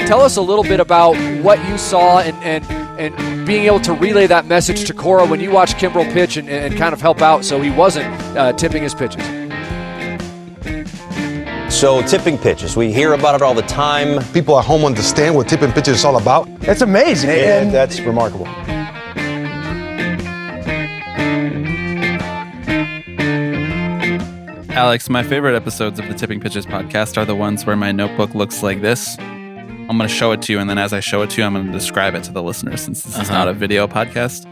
Tell us a little bit about what you saw and being able to relay that message to Cora when you watched Kimbrel pitch and kind of help out so he wasn't tipping his pitches. So tipping pitches, we hear about it all the time. People at home understand what tipping pitches is all about. It's amazing. And that's remarkable. Alex, my favorite episodes of the Tipping Pitches podcast are the ones where my notebook looks like this. I'm going to show it to you, and then as I show it to you, I'm going to describe it to the listeners since this is not a video podcast.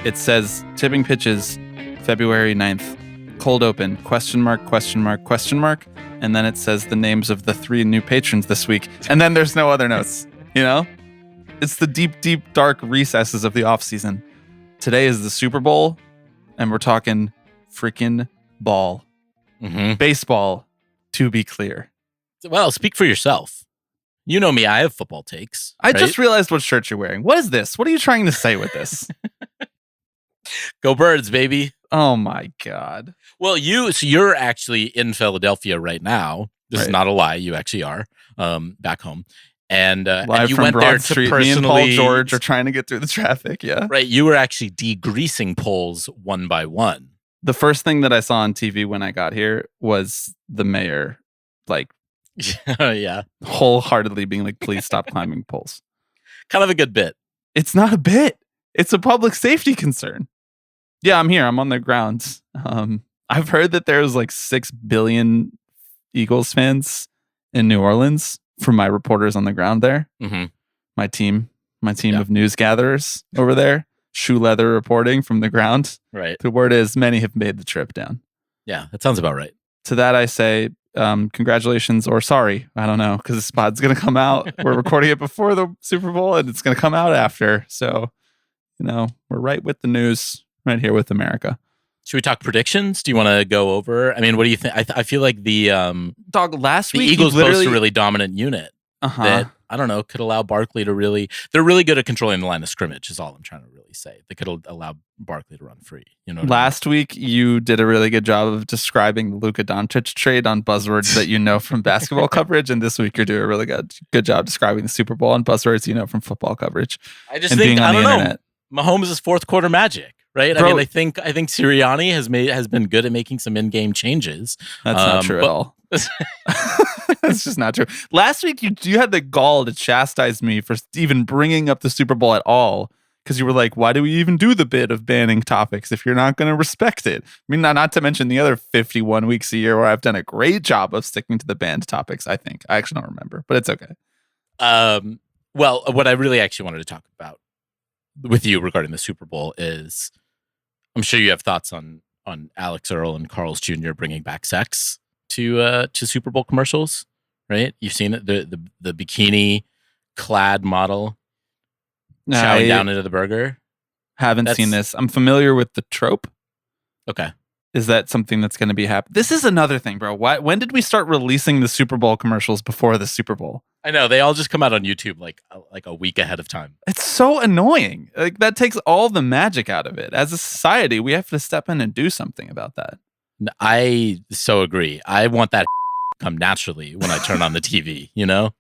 It says, Tipping Pitches, February 9th, cold open, question mark, question mark, question mark, and then it says the names of the 3 new patrons this week, and then there's no other notes, you know? It's the deep, deep, dark recesses of the offseason. Today is the Super Bowl, and we're talking freaking ball. Baseball, to be clear. Well, speak for yourself. You know me, I have football takes. I just realized what shirt you're wearing. What is this? What are you trying to say with this? Go Birds, baby. Oh my God. Well, you're actually in Philadelphia right now. This is not a lie. You actually are back home. And Live you from went Broad there to Street. personally... Me and Paul George are trying to get through the traffic, yeah. Right, you were actually degreasing poles one by one. The first thing that I saw on TV when I got here was the mayor, like, yeah, wholeheartedly being like, please stop climbing poles. Kind of a good bit. It's not a bit. It's a public safety concern. Yeah, I'm here. I'm on the grounds. I've heard that there's like 6 billion Eagles fans in New Orleans from my reporters on the ground there. My team of news gatherers over there. Shoe leather reporting from the ground. Right. The word is many have made the trip down. Yeah, that sounds about right. To that I say, congratulations or sorry. I don't know, because this pod's going to come out. We're recording it before the Super Bowl and it's going to come out after. So, we're right with the news, right here with America. Should we talk predictions? Do you want to go over? I mean, what do you think? I feel like the last week Eagles post a really dominant unit that, I don't know, could allow Barkley to really... They're really good at controlling the line of scrimmage is all I'm trying to really say. They could allow Barkley to run free. You know. Last week, you did a really good job of describing the Luka Doncic trade on buzzwords that you know from basketball coverage, and this week you're doing a really good job describing the Super Bowl on buzzwords you know from football coverage. I just think, I don't know, Mahomes' fourth quarter magic. Right, Bro, I mean, I think Sirianni has been good at making some in-game changes. That's not true at all. That's just not true. Last week, you had the gall to chastise me for even bringing up the Super Bowl at all, because you were like, "Why do we even do the bit of banning topics if you're not going to respect it?" I mean, not to mention the other 51 weeks a year where I've done a great job of sticking to the banned topics. I think I actually don't remember, but it's okay. Well, what I really actually wanted to talk about with you regarding the Super Bowl is, I'm sure you have thoughts on Alex Earl and Carl's Jr. bringing back sex to Super Bowl commercials, right? You've seen it, the bikini clad model chowing down into the burger. Haven't seen this. I'm familiar with the trope. Okay. Is that something that's going to be happening? This is another thing, bro. When did we start releasing the Super Bowl commercials before the Super Bowl? I know, they all just come out on YouTube like a week ahead of time. It's so annoying. Like, that takes all the magic out of it. As a society, we have to step in and do something about that. I so agree. I want that to come naturally when I turn on the TV, you know?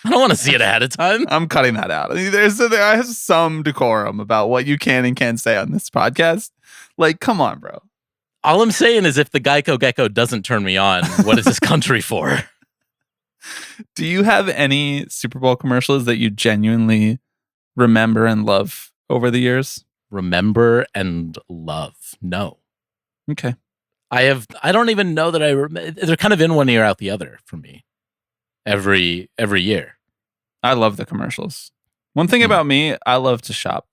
I don't want to see it ahead of time. I'm cutting that out. I have some decorum about what you can and can't say on this podcast. Like, come on, bro. All I'm saying is if the Geico Gecko doesn't turn me on, what is this country for? Do you have any Super Bowl commercials that you genuinely remember and love over the years? Remember and love? No. Okay. I don't even know that I remember. They're kind of in one ear out the other for me. Every year. I love the commercials. One thing about me, I love to shop.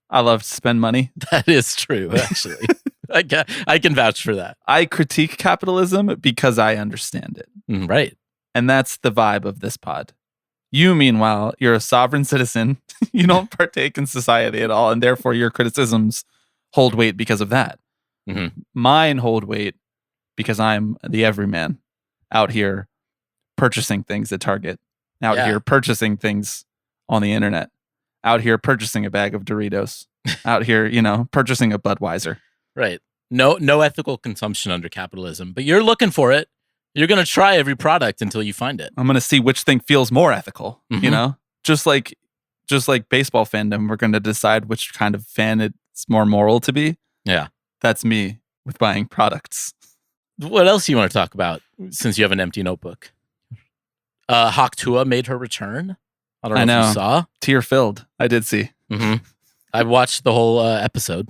I love to spend money. That is true, actually. I can vouch for that. I critique capitalism because I understand it. Right. And that's the vibe of this pod. You, meanwhile, you're a sovereign citizen. You don't partake in society at all, and therefore your criticisms hold weight because of that. Mm-hmm. Mine hold weight because I'm the everyman out here purchasing things at Target, out here purchasing things on the internet, out here purchasing a bag of Doritos, out here, purchasing a Budweiser. Right. No ethical consumption under capitalism, but you're looking for it. You're going to try every product until you find it. I'm going to see which thing feels more ethical, Mhm. you know? Just like baseball fandom, we're going to decide which kind of fan it's more moral to be. Yeah. That's me with buying products. What else do you want to talk about since you have an empty notebook? Hawk Tua made her return. I don't know if you saw. Tear filled. I did see. Mm-hmm. I watched the whole episode.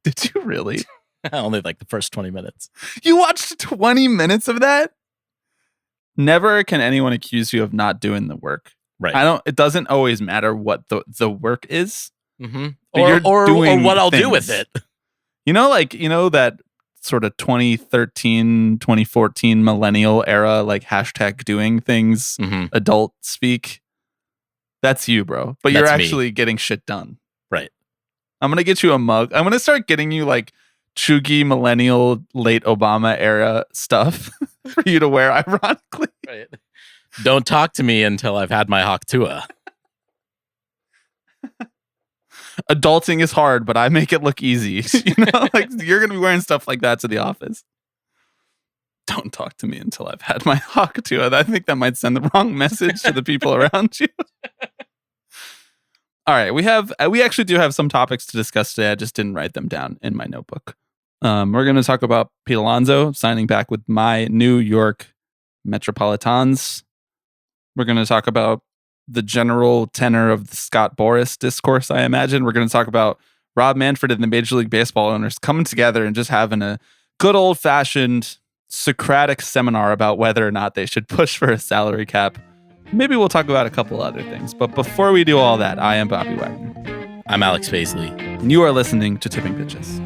Did you really? Only like the first 20 minutes. You watched 20 minutes of that? Never can anyone accuse you of not doing the work. Right. It doesn't always matter what the work is. Mm-hmm. But Or doing what I'll do things. with it. That sort of 2013, 2014 millennial era, like hashtag doing things, Mm-hmm. adult speak. That's you, bro. But you're That's me. actually getting shit done. Right. I'm going to get you a mug. I'm going to start getting you like chuggy millennial late Obama era stuff for you to wear, ironically. Right. Don't talk to me until I've had my Hawk Tua. Adulting is hard, but I make it look easy. Like you're going to be wearing stuff like that to the office. Don't talk to me until I've had my Hawk Tua. I think that might send the wrong message to the people around you. All right, we actually do have some topics to discuss today. I just didn't write them down in my notebook. We're going to talk about Pete Alonso signing back with my New York Metropolitans. We're going to talk about the general tenor of the Scott Boras discourse, I imagine. We're going to talk about Rob Manfred and the Major League Baseball owners coming together and just having a good old-fashioned Socratic seminar about whether or not they should push for a salary cap. Maybe we'll talk about a couple other things. But before we do all that, I am Bobby Wagner. I'm Alex Paisley. And you are listening to Tipping Pitches.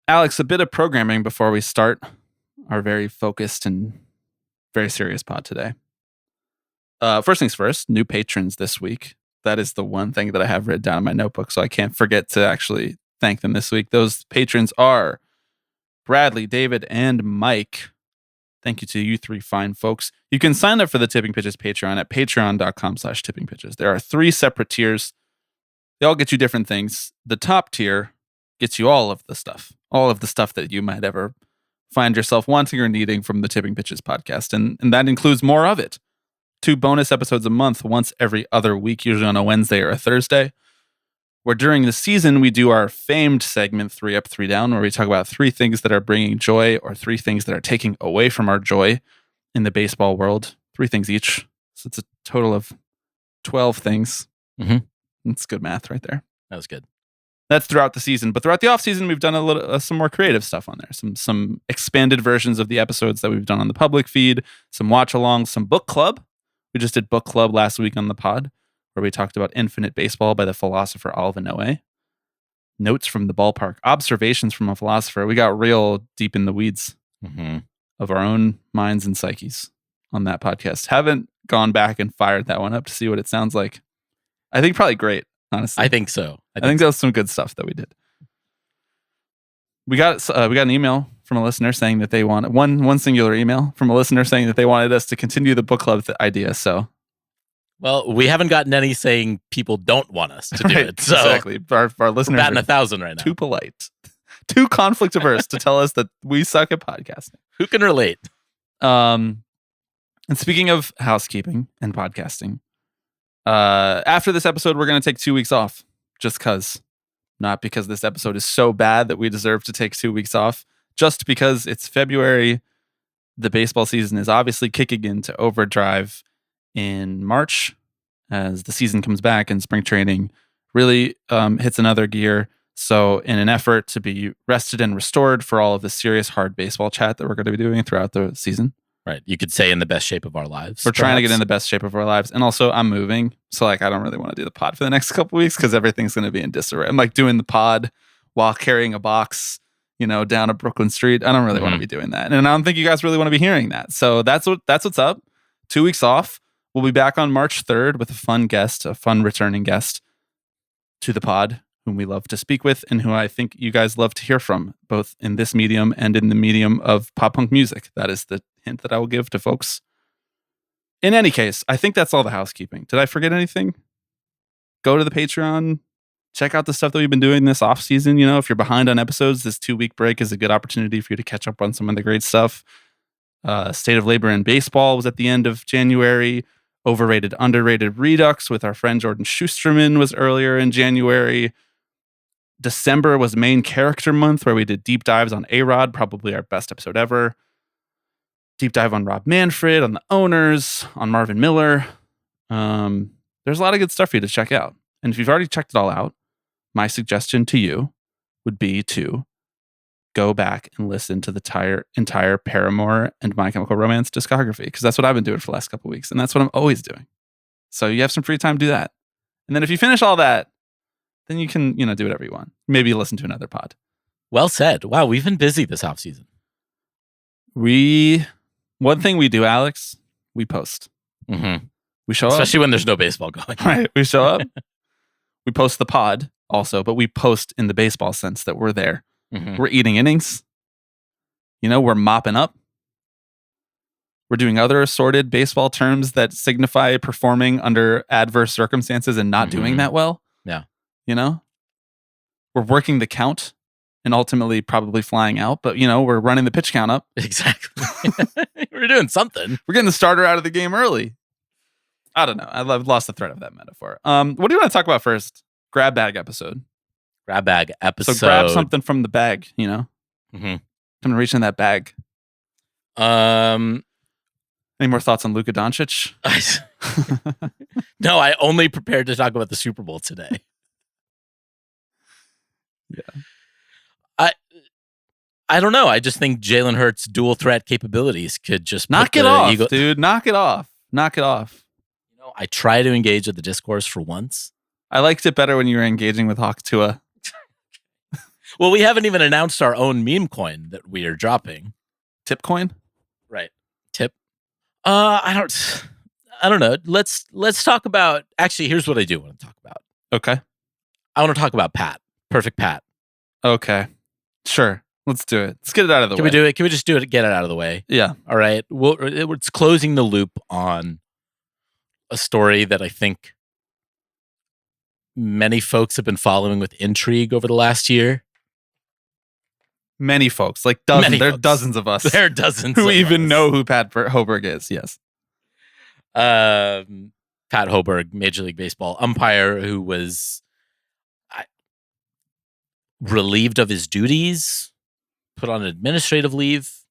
Alex, a bit of programming before we start our very focused and very serious pod today. First things first, new patrons this week. That is the one thing that I have written down in my notebook, so I can't forget to actually thank them this week. Those patrons are Bradley, David, and Mike. Thank you to you three fine folks. You can sign up for the Tipping Pitches Patreon at patreon.com/tippingpitches. There are 3 separate tiers. They all get you different things. The top tier gets you all of the stuff that you might ever find yourself wanting or needing from the Tipping Pitches podcast. And that includes more of it. 2 bonus episodes a month, once every other week, usually on a Wednesday or a Thursday, where during the season, we do our famed segment 3 Up, 3 Down, where we talk about 3 things that are bringing joy or 3 things that are taking away from our joy in the baseball world. 3 things each. So it's a total of 12 things. Mm-hmm. That's good math right there. That was good. That's throughout the season, but throughout the off season, we've done a little some more creative stuff on there. Some expanded versions of the episodes that we've done on the public feed, some watch alongs, some book club. We just did book club last week on the pod, where we talked about Infinite Baseball by the philosopher Alvin Noe. Notes from the ballpark, observations from a philosopher. We got real deep in the weeds of our own minds and psyches on that podcast. Haven't gone back and fired that one up to see what it sounds like. I think probably great. Honestly, I think so. I think that was some good stuff that we did. We got an email from a listener saying that they wanted one singular email from a listener saying that they wanted us to continue the book club idea. So, well, we haven't gotten any saying people don't want us to do right, it. So exactly, our listeners batting are 1,000 right now. too polite, too conflict averse to tell us that we suck at podcasting. Who can relate? And speaking of housekeeping and podcasting. After this episode, we're going to take 2 weeks off just because, not because this episode is so bad that we deserve to take 2 weeks off, just because it's February. The baseball season is obviously kicking into overdrive in March as the season comes back and spring training really hits another gear. So in an effort to be rested and restored for all of the serious hard baseball chat that we're going to be doing throughout the season. Right. You could say in the best shape of our lives. We're trying to get in the best shape of our lives. And also, I'm moving. So, I don't really want to do the pod for the next couple weeks because everything's going to be in disarray. I'm doing the pod while carrying a box, down a Brooklyn street. I don't really want to be doing that. And I don't think you guys really want to be hearing that. So, that's what's up. 2 weeks off. We'll be back on March 3rd with a fun returning guest to the pod, whom we love to speak with and who I think you guys love to hear from, both in this medium and in the medium of pop punk music. That is the hint that I will give to folks In any case, I think that's all the housekeeping. Did I forget anything? Go to the Patreon. Check out the stuff that we've been doing this off season. You know, if you're behind on episodes, this 2-week break is a good opportunity for you to catch up on some of the great stuff. State of Labor in Baseball was at the end of January. Overrated, Underrated Redux with our friend Jordan Schusterman was earlier in January. December was main character month where we did deep dives on A-Rod, probably our best episode ever. Deep dive on Rob Manfred, on the owners, on Marvin Miller. There's a lot of good stuff for you to check out. And if you've already checked it all out, my suggestion to you would be to go back and listen to the entire Paramore and My Chemical Romance discography, because that's what I've been doing for the last couple of weeks, and that's what I'm always doing. So you have some free time to do that. And then if you finish all that, then you can, do whatever you want. Maybe listen to another pod. Well said. Wow, we've been busy this off season. One thing we do, Alex, we post. Mm-hmm. We show up. Especially when there's no baseball going on. Right. We show up. We post the pod also, but we post in the baseball sense that we're there. Mm-hmm. We're eating innings. We're mopping up. We're doing other assorted baseball terms that signify performing under adverse circumstances and not doing that well. Yeah. We're working the count and ultimately probably flying out, but we're running the pitch count up. Exactly. We're doing something. We're getting the starter out of the game early. I don't know. I've lost the thread of that metaphor. What do you want to talk about first? Grab bag episode. Grab bag episode. So grab something from the bag, Mm-hmm. I'm gonna reach in that bag. Any more thoughts on Luka Doncic? No, I only prepared to talk about the Super Bowl today. Yeah. I don't know. I just think Jalen Hurts' dual threat capabilities could just knock it off, dude. Knock it off. Knock it off. I try to engage with the discourse for once. I liked it better when you were engaging with Hawk Tua. Well, we haven't even announced our own meme coin that we are dropping. Tip coin? Right. Tip. I don't know. Let's talk about, actually, here's what I do want to talk about. Okay. I want to talk about Pat. Perfect Pat. Okay. Sure. Let's do it. Let's get it out of the way. Can we do it? Can we just do it? Get it out of the way. Yeah. All right. Well, it's closing the loop on a story that I think many folks have been following with intrigue over the last year. Many folks, like dozens. There are folks. Dozens of us. There are dozens who of even us. know who Pat Hoberg is. Yes. Pat Hoberg, Major League Baseball umpire, who was relieved of his duties, put on administrative leave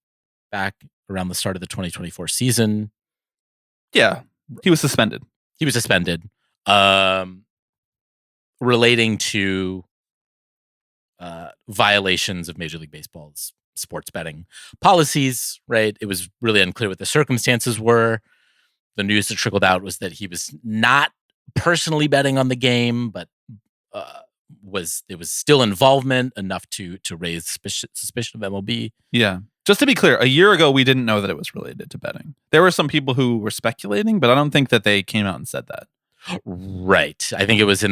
back around the start of the 2024 season. Yeah, he was suspended. He was suspended, relating to violations of Major League Baseball's sports betting policies, right? It was really unclear what the circumstances were. The news that trickled out was that he was not personally betting on the game, but there was still involvement enough to raise suspicion of MLB. Yeah. Just to be clear, a year ago, we didn't know that it was related to betting. There were some people who were speculating, but I don't think that they came out and said that. Right. I think it was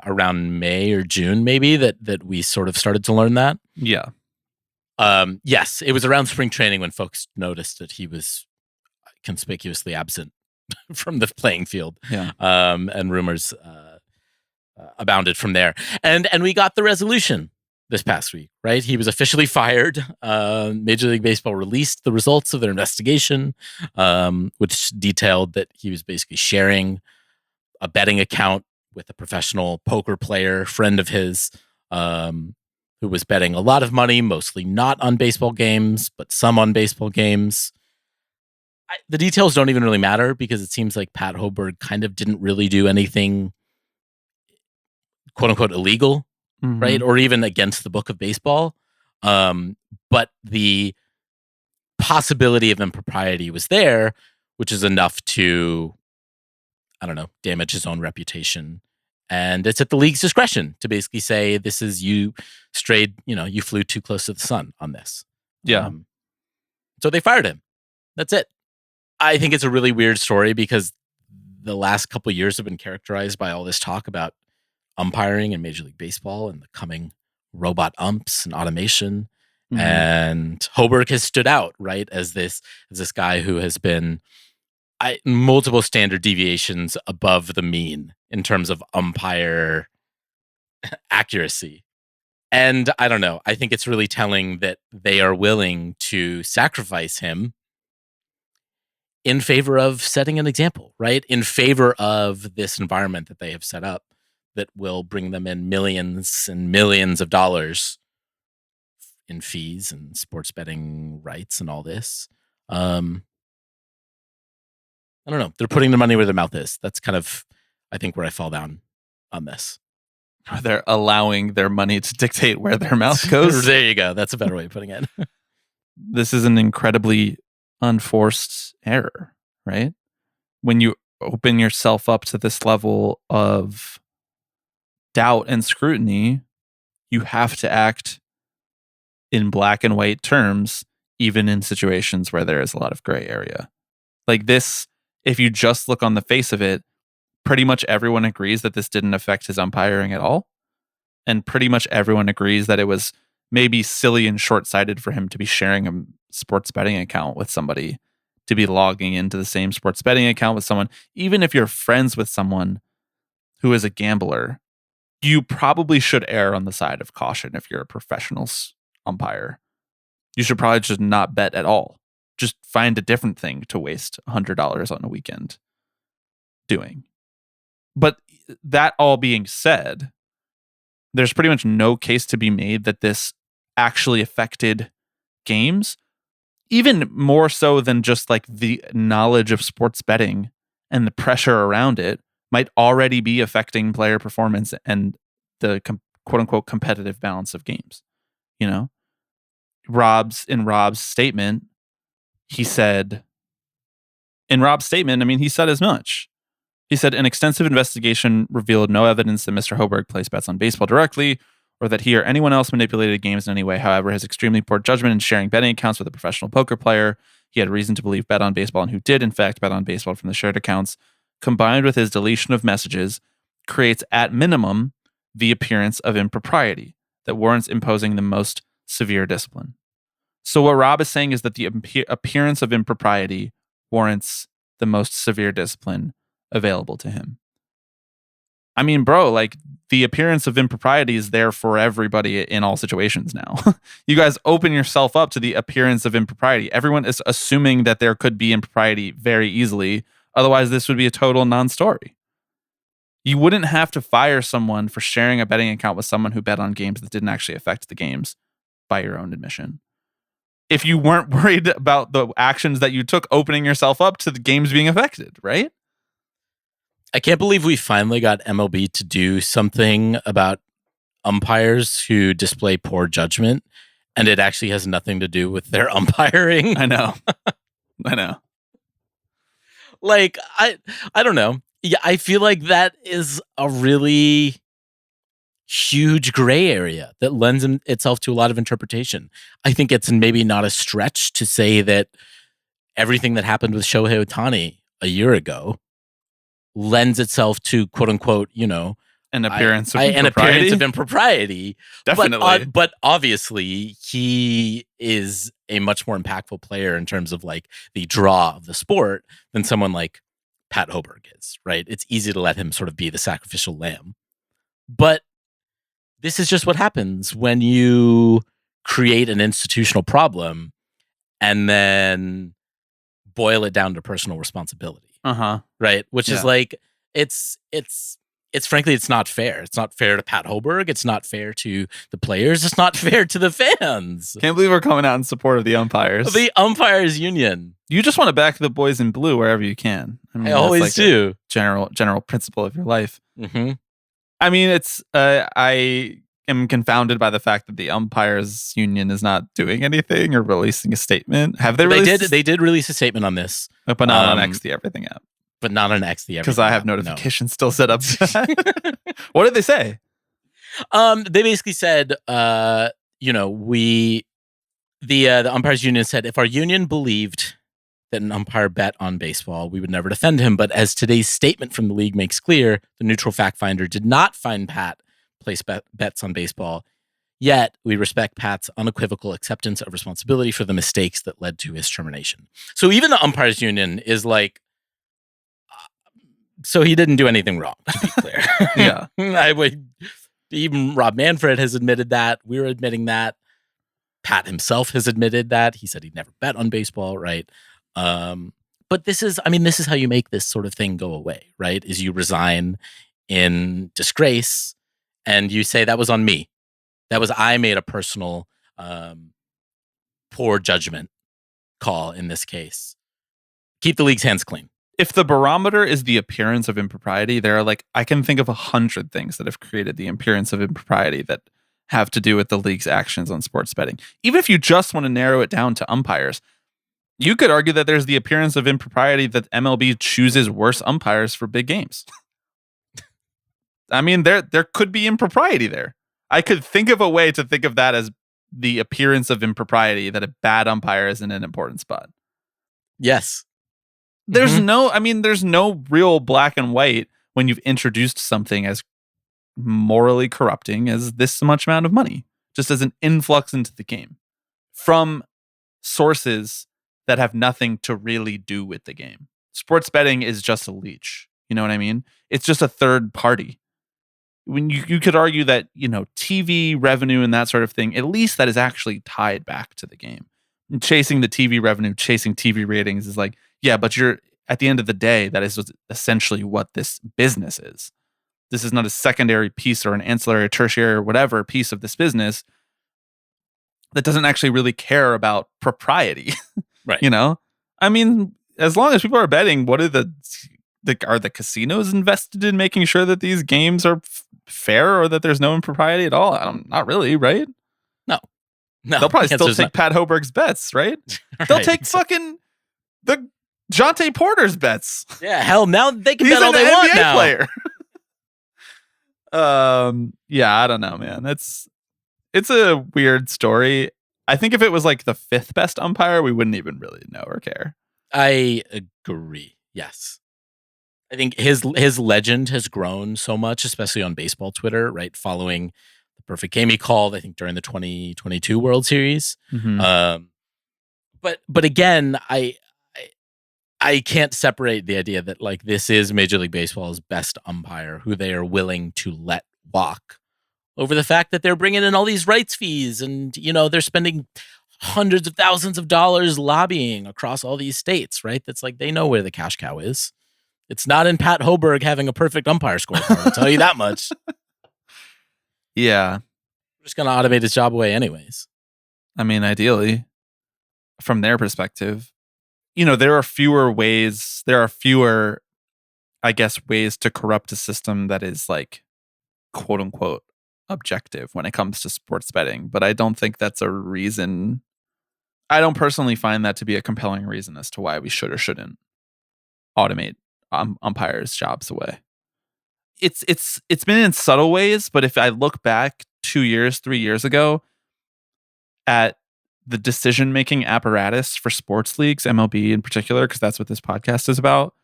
around May or June, maybe, that we sort of started to learn that. Yeah. Yes, it was around spring training when folks noticed that he was conspicuously absent from the playing field. Yeah. And rumors abounded from there. And we got the resolution this past week, right? He was officially fired. Major League Baseball released the results of their investigation, which detailed that he was basically sharing a betting account with a professional poker player, friend of his, who was betting a lot of money, mostly not on baseball games, but some on baseball games. The details don't even really matter because it seems like Pat Hoberg kind of didn't really do anything, quote unquote, illegal, right? Or even against the book of baseball. But the possibility of impropriety was there, which is enough to, I don't know, damage his own reputation. And it's at the league's discretion to basically say, this is you flew too close to the sun on this. Yeah. So they fired him. That's it. I think it's a really weird story because the last couple of years have been characterized by all this talk about umpiring in Major League Baseball and the coming robot umps and automation. Mm-hmm. And Hoberg has stood out, right, as this guy who has been, multiple standard deviations above the mean in terms of umpire accuracy. And I don't know. I think it's really telling that they are willing to sacrifice him in favor of setting an example, right? In favor of this environment that they have set up that will bring them in millions and millions of dollars in fees and sports betting rights and all this. I don't know. They're putting their money where their mouth is. That's kind of, I think, where I fall down on this. They're allowing their money to dictate where their mouth goes. There you go. That's a better way of putting it. This is an incredibly unforced error, right? When you open yourself up to this level of doubt and scrutiny, you have to act in black and white terms, even in situations where there is a lot of gray area. Like this, if you just look on the face of it, pretty much everyone agrees that this didn't affect his umpiring at all. And pretty much everyone agrees that it was maybe silly and short-sighted for him to be sharing a sports betting account with somebody, to be logging into the same sports betting account with someone. Even if you're friends with someone who is a gambler, you probably should err on the side of caution if you're a professional umpire. You should probably just not bet at all. Just find a different thing to waste $100 on a weekend doing. But that all being said, there's pretty much no case to be made that this actually affected games, even more so than just like the knowledge of sports betting and the pressure around it might already be affecting player performance and the quote unquote competitive balance of games. You know, Rob's statement, he said as much. He said, an extensive investigation revealed no evidence that Mr. Hoberg placed bets on baseball directly or that he or anyone else manipulated games in any way. However, his extremely poor judgment in sharing betting accounts with a professional poker player he had reason to believe bet on baseball and who did, in fact, bet on baseball from the shared accounts, combined with his deletion of messages, creates, at minimum, the appearance of impropriety that warrants imposing the most severe discipline. So what Rob is saying is that the appearance of impropriety warrants the most severe discipline available to him. I mean, bro, like the appearance of impropriety is there for everybody in all situations now. You guys open yourself up to the appearance of impropriety. Everyone is assuming that there could be impropriety very easily. Otherwise, this would be a total non-story. You wouldn't have to fire someone for sharing a betting account with someone who bet on games that didn't actually affect the games by your own admission. If you weren't worried about the actions that you took opening yourself up to the games being affected, right? I can't believe we finally got MLB to do something about umpires who display poor judgment, and it actually has nothing to do with their umpiring. I know. Like, I don't know. Yeah, I feel like that is a really huge gray area that lends itself to a lot of interpretation. I think it's maybe not a stretch to say that everything that happened with Shohei Ohtani a year ago lends itself to quote unquote, you know, an appearance of impropriety. Definitely. But obviously he is a much more impactful player in terms of like the draw of the sport than someone like Pat Hoberg is, right? It's easy to let him sort of be the sacrificial lamb. But this is just what happens when you create an institutional problem and then boil it down to personal responsibility. Right. Which is like, it's frankly, it's not fair. It's not fair to Pat Hoberg. It's not fair to the players. It's not fair to the fans. Can't believe we're coming out in support of the umpires. The umpires union. You just want to back the boys in blue wherever you can. I mean, I always do. General principle of your life. Mm-hmm. I mean, it's I am confounded by the fact that the umpires union is not doing anything or releasing a statement. Have they? They did release a statement on this, but not on X the Everything app. But not on X the Everything. Because I have notifications still set up. What did they say? They basically said, you know, the umpires union said if our union believed that an umpire bet on baseball, we would never defend him. But as today's statement from the league makes clear, the neutral fact finder did not find Pat place bets on baseball. Yet we respect Pat's unequivocal acceptance of responsibility for the mistakes that led to his termination. So even the umpires union is like, So he didn't do anything wrong, to be clear. Yeah. I would. Even Rob Manfred has admitted that. We're admitting that. Pat himself has admitted that. He said he'd never bet on baseball, right? But this is how you make this sort of thing go away, right? Is you resign in disgrace and you say, that was on me. I made a personal poor judgment call in this case. Keep the league's hands clean. If the barometer is the appearance of impropriety, there are I can think of 100 things that have created the appearance of impropriety that have to do with the league's actions on sports betting. Even if you just want to narrow it down to umpires, you could argue that there's the appearance of impropriety that MLB chooses worse umpires for big games. I mean, there could be impropriety there. I could think of a way to think of that as the appearance of impropriety, that a bad umpire is in an important spot. Yes. There's no real black and white when you've introduced something as morally corrupting as this much amount of money, just as an influx into the game from sources that have nothing to really do with the game. Sports betting is just a leech. You know what I mean? It's just a third party. When you could argue that, TV revenue and that sort of thing, at least that is actually tied back to the game. And chasing the TV revenue, chasing TV ratings is yeah, but you're at the end of the day, that is essentially what this business is. This is not a secondary piece or an ancillary or tertiary or whatever piece of this business that doesn't actually really care about propriety. Right. I mean, as long as people are betting, what are are the casinos invested in making sure that these games are fair or that there's no impropriety at all? Not really, right? No. They'll probably still take Pat Hoberg's bets, right? They'll take fucking the Jonte Porter's bets. Yeah, hell, now they can He's bet all they want NBA now. Player. Yeah, I don't know, man. It's a weird story. I think if it was the fifth best umpire, we wouldn't even really know or care. I agree. Yes. I think his legend has grown so much, especially on baseball Twitter, right? Following the perfect game he called, I think, during the 2022 World Series. Mm-hmm. But again, I can't separate the idea that this is Major League Baseball's best umpire, who they are willing to let walk, over the fact that they're bringing in all these rights fees and they're spending hundreds of thousands of dollars lobbying across all these states, right? That's they know where the cash cow is. It's not in Pat Hoberg having a perfect umpire scorecard. I'll tell you that much. Yeah. We're just going to automate his job away anyways. I mean, ideally, from their perspective, there are fewer, I guess, ways to corrupt a system that is quote unquote objective when it comes to sports betting. But I don't think that's a reason. I don't personally find that to be a compelling reason as to why we should or shouldn't automate umpires' jobs away. It's been in subtle ways, but if I look back 2 years, 3 years ago at the decision-making apparatus for sports leagues, MLB in particular, because that's what this podcast is about,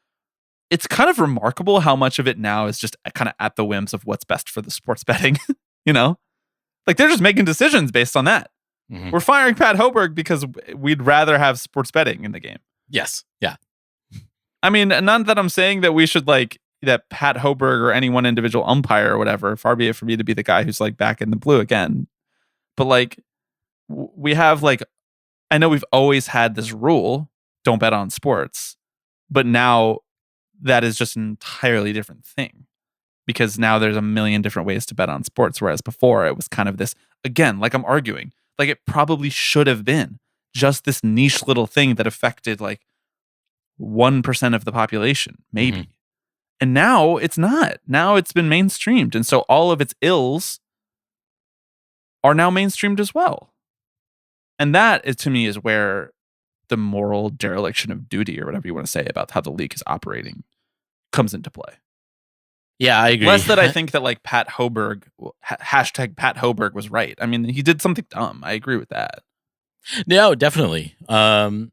it's kind of remarkable how much of it now is just kind of at the whims of what's best for the sports betting. They're just making decisions based on that. Mm-hmm. We're firing Pat Hoberg because we'd rather have sports betting in the game. Yes. Yeah. I mean, not that I'm saying that we should that Pat Hoberg or any one individual umpire or whatever, far be it for me to be the guy who's back in the blue again. But we have I know we've always had this rule, don't bet on sports, but now that is just an entirely different thing, because now there's a million different ways to bet on sports. Whereas before it was kind of this, again, I'm arguing, it probably should have been just this niche little thing that affected 1% of the population, maybe. Mm-hmm. And now it's not. Now it's been mainstreamed. And so all of its ills are now mainstreamed as well. And that is, to me, is where the moral dereliction of duty, or whatever you want to say about how the league is operating, comes into play. Yeah, I agree. Less that I think that Pat Hoberg, hashtag Pat Hoberg was right. I mean, he did something dumb. I agree with that. No, definitely. I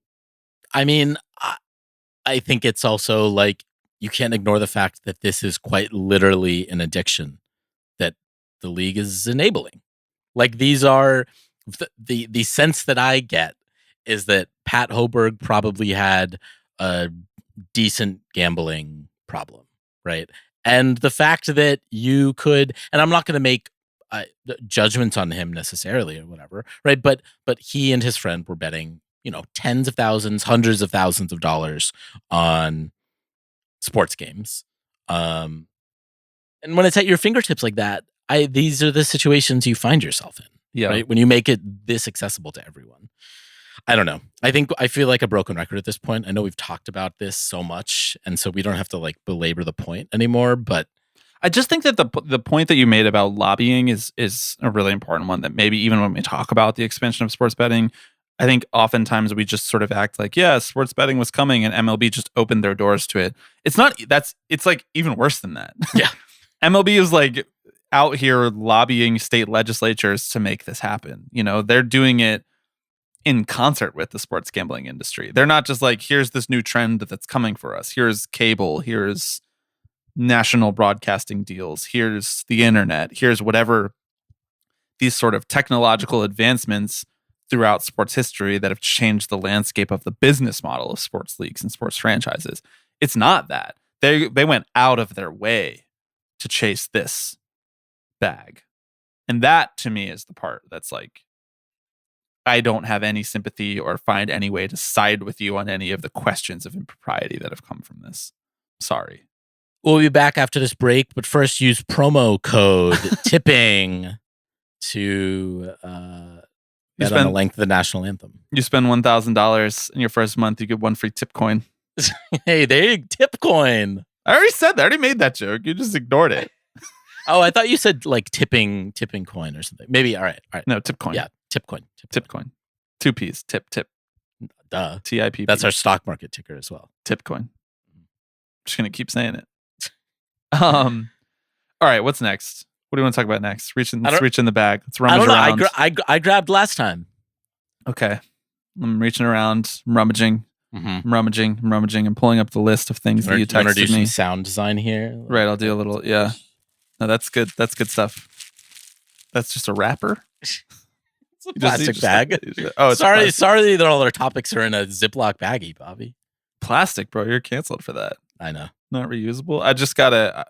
mean, I think it's also you can't ignore the fact that this is quite literally an addiction that the league is enabling. These are the sense that I get is that Pat Hoberg probably had a decent gambling problem, right? And the fact that you could, and I'm not going to make judgments on him necessarily or whatever, right? But he and his friend were betting, tens of thousands, hundreds of thousands of dollars on sports games. And when it's at your fingertips like that, these are the situations you find yourself in, right? When you make it this accessible to everyone. I don't know. I feel like a broken record at this point. I know we've talked about this so much, and so we don't have to like belabor the point anymore, but I just think that the point that you made about lobbying is a really important one, that maybe even when we talk about the expansion of sports betting, I think oftentimes we just sort of act like, yeah, sports betting was coming and MLB just opened their doors to it. It's like even worse than that. Yeah. MLB is like out here lobbying state legislatures to make this happen. They're doing it in concert with the sports gambling industry. They're not just like, here's this new trend that's coming for us. Here's cable. Here's national broadcasting deals. Here's the internet. Here's whatever these sort of technological advancements throughout sports history that have changed the landscape of the business model of sports leagues and sports franchises. It's not that. They went out of their way to chase this bag. And that to me is the part that's like, I don't have any sympathy or find any way to side with you on any of the questions of impropriety that have come from this. Sorry. We'll be back after this break, but first use promo code tipping to bet on the length of the national anthem. You spend $1,000 in your first month, you get one free tip coin. Hey, there, tip coin. I already said that. I already made that joke. You just ignored it. Oh, I thought you said like tipping coin or something. Maybe. All right. No, tip coin. Yeah, tip coin. Tip coin. 2 P's. Tip. Duh. TIP. That's our stock market ticker as well. Tip coin. Just gonna keep saying it. All right. What's next? What do you want to talk about next? Let's reach in the bag. Let's rummage around. I grabbed last time. Okay. I'm reaching around, rummaging. Mm-hmm. I'm rummaging. I'm pulling up the list of things that you texted do me. some sound design here. Right. I'll do a little. Yeah. No, that's good. That's good stuff. That's just a wrapper. It's a plastic bag. It's sorry that all our topics are in a Ziploc baggie, Bobby. Plastic, bro. You're canceled for that. I know. Not reusable. I just gotta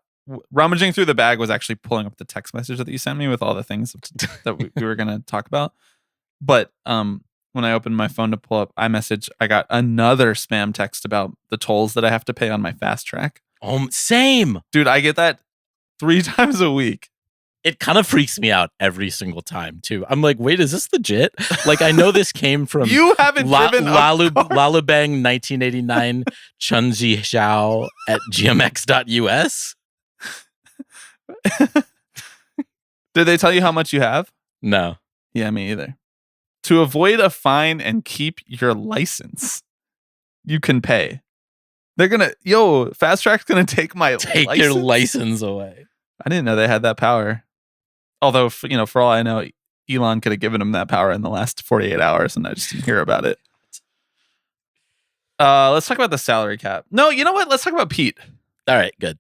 rummaging through the bag was actually pulling up the text message that you sent me with all the things that we were gonna talk about. But when I opened my phone to pull up iMessage, I got another spam text about the tolls that I have to pay on my fast track. Same. Dude, I get that 3 times a week. It kind of freaks me out every single time too. I'm like, wait, is this legit? Like, I know this came from you haven't driven Lalubang 1989 Chunji Xiao at gmx.us. Did they tell you how much you have? No. Yeah, me either. To avoid a fine and keep your license, you can pay. They're gonna, Fast Track's gonna take your license away. I didn't know they had that power. Although, for all I know, Elon could have given him that power in the last 48 hours, and I just didn't hear about it. Let's talk about the salary cap. No, you know what? Let's talk about Pete. All right, good.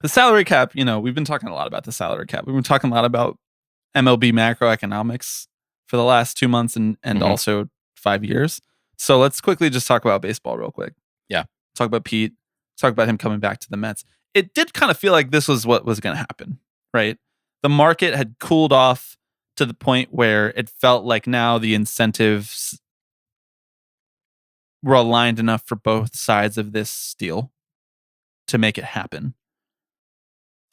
The salary cap, we've been talking a lot about the salary cap. We've been talking a lot about MLB macroeconomics for the last 2 months and also 5 years. So let's quickly just talk about baseball real quick. Yeah. Talk about Pete. Talk about him coming back to the Mets. It did kind of feel like this was what was going to happen, right? The market had cooled off to the point where it felt like now the incentives were aligned enough for both sides of this deal to make it happen.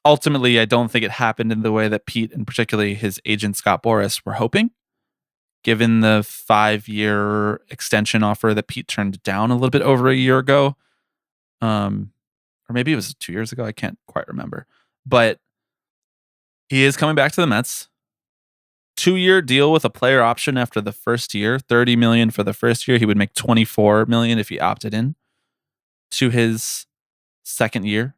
Ultimately, I don't think it happened in the way that Pete and particularly his agent Scott Boras were hoping, given the 5-year extension offer that Pete turned down a little bit over a year ago. Or maybe it was 2 years ago. I can't quite remember. But he is coming back to the Mets. 2-year deal with a player option after the first year. $30 million for the first year. He would make $24 million if he opted in to his second year.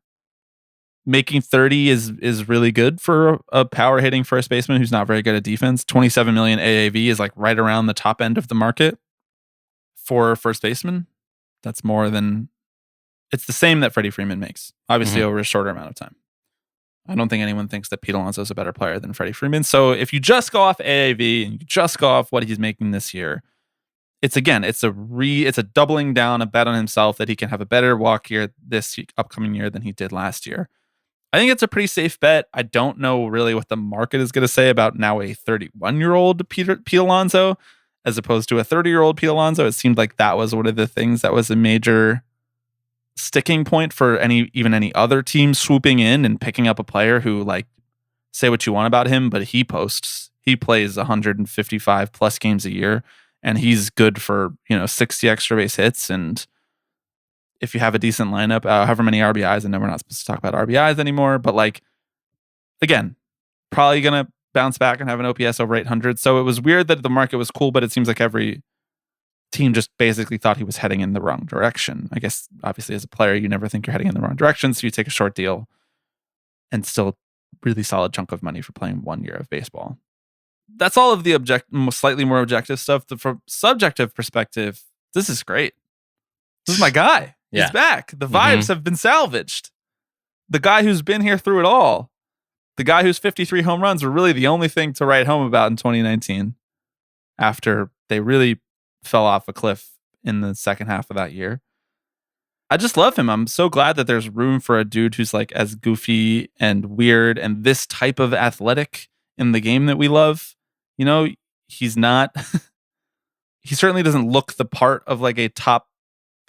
Making 30 is really good for a power hitting first baseman who's not very good at defense. 27 million AAV is like right around the top end of the market for first baseman. That's more than... It's the same that Freddie Freeman makes, obviously over a shorter amount of time. I don't think anyone thinks that Pete Alonso is a better player than Freddie Freeman. So if you just go off AAV and you just go off what he's making this year, it's a doubling down, a bet on himself that he can have a better walk year this upcoming year than he did last year. I think it's a pretty safe bet. I don't know really what the market is going to say about now a 31-year-old Pete Alonso as opposed to a 30-year-old Pete Alonso. It seemed like that was one of the things that was a major sticking point for even any other team swooping in and picking up a player who, like, say what you want about him, but he plays 155 plus games a year, and he's good for 60 extra base hits. And if you have a decent lineup, however many RBIs, I know we're not supposed to talk about RBIs anymore, but like, again, probably gonna bounce back and have an OPS over 800. So it was weird that the market was cool, but it seems like every team just basically thought he was heading in the wrong direction. I guess obviously as a player, you never think you're heading in the wrong direction, so you take a short deal and still really solid chunk of money for playing 1 year of baseball. That's all of the slightly more objective stuff. From subjective perspective, this is great. This is my guy. He's back. The vibes have been salvaged. The guy who's been here through it all. The guy whose 53 home runs were really the only thing to write home about in 2019 after they really fell off a cliff in the second half of that year. I just love him. I'm so glad that there's room for a dude who's like as goofy and weird and this type of athletic in the game that we love. He's not, he certainly doesn't look the part of like a top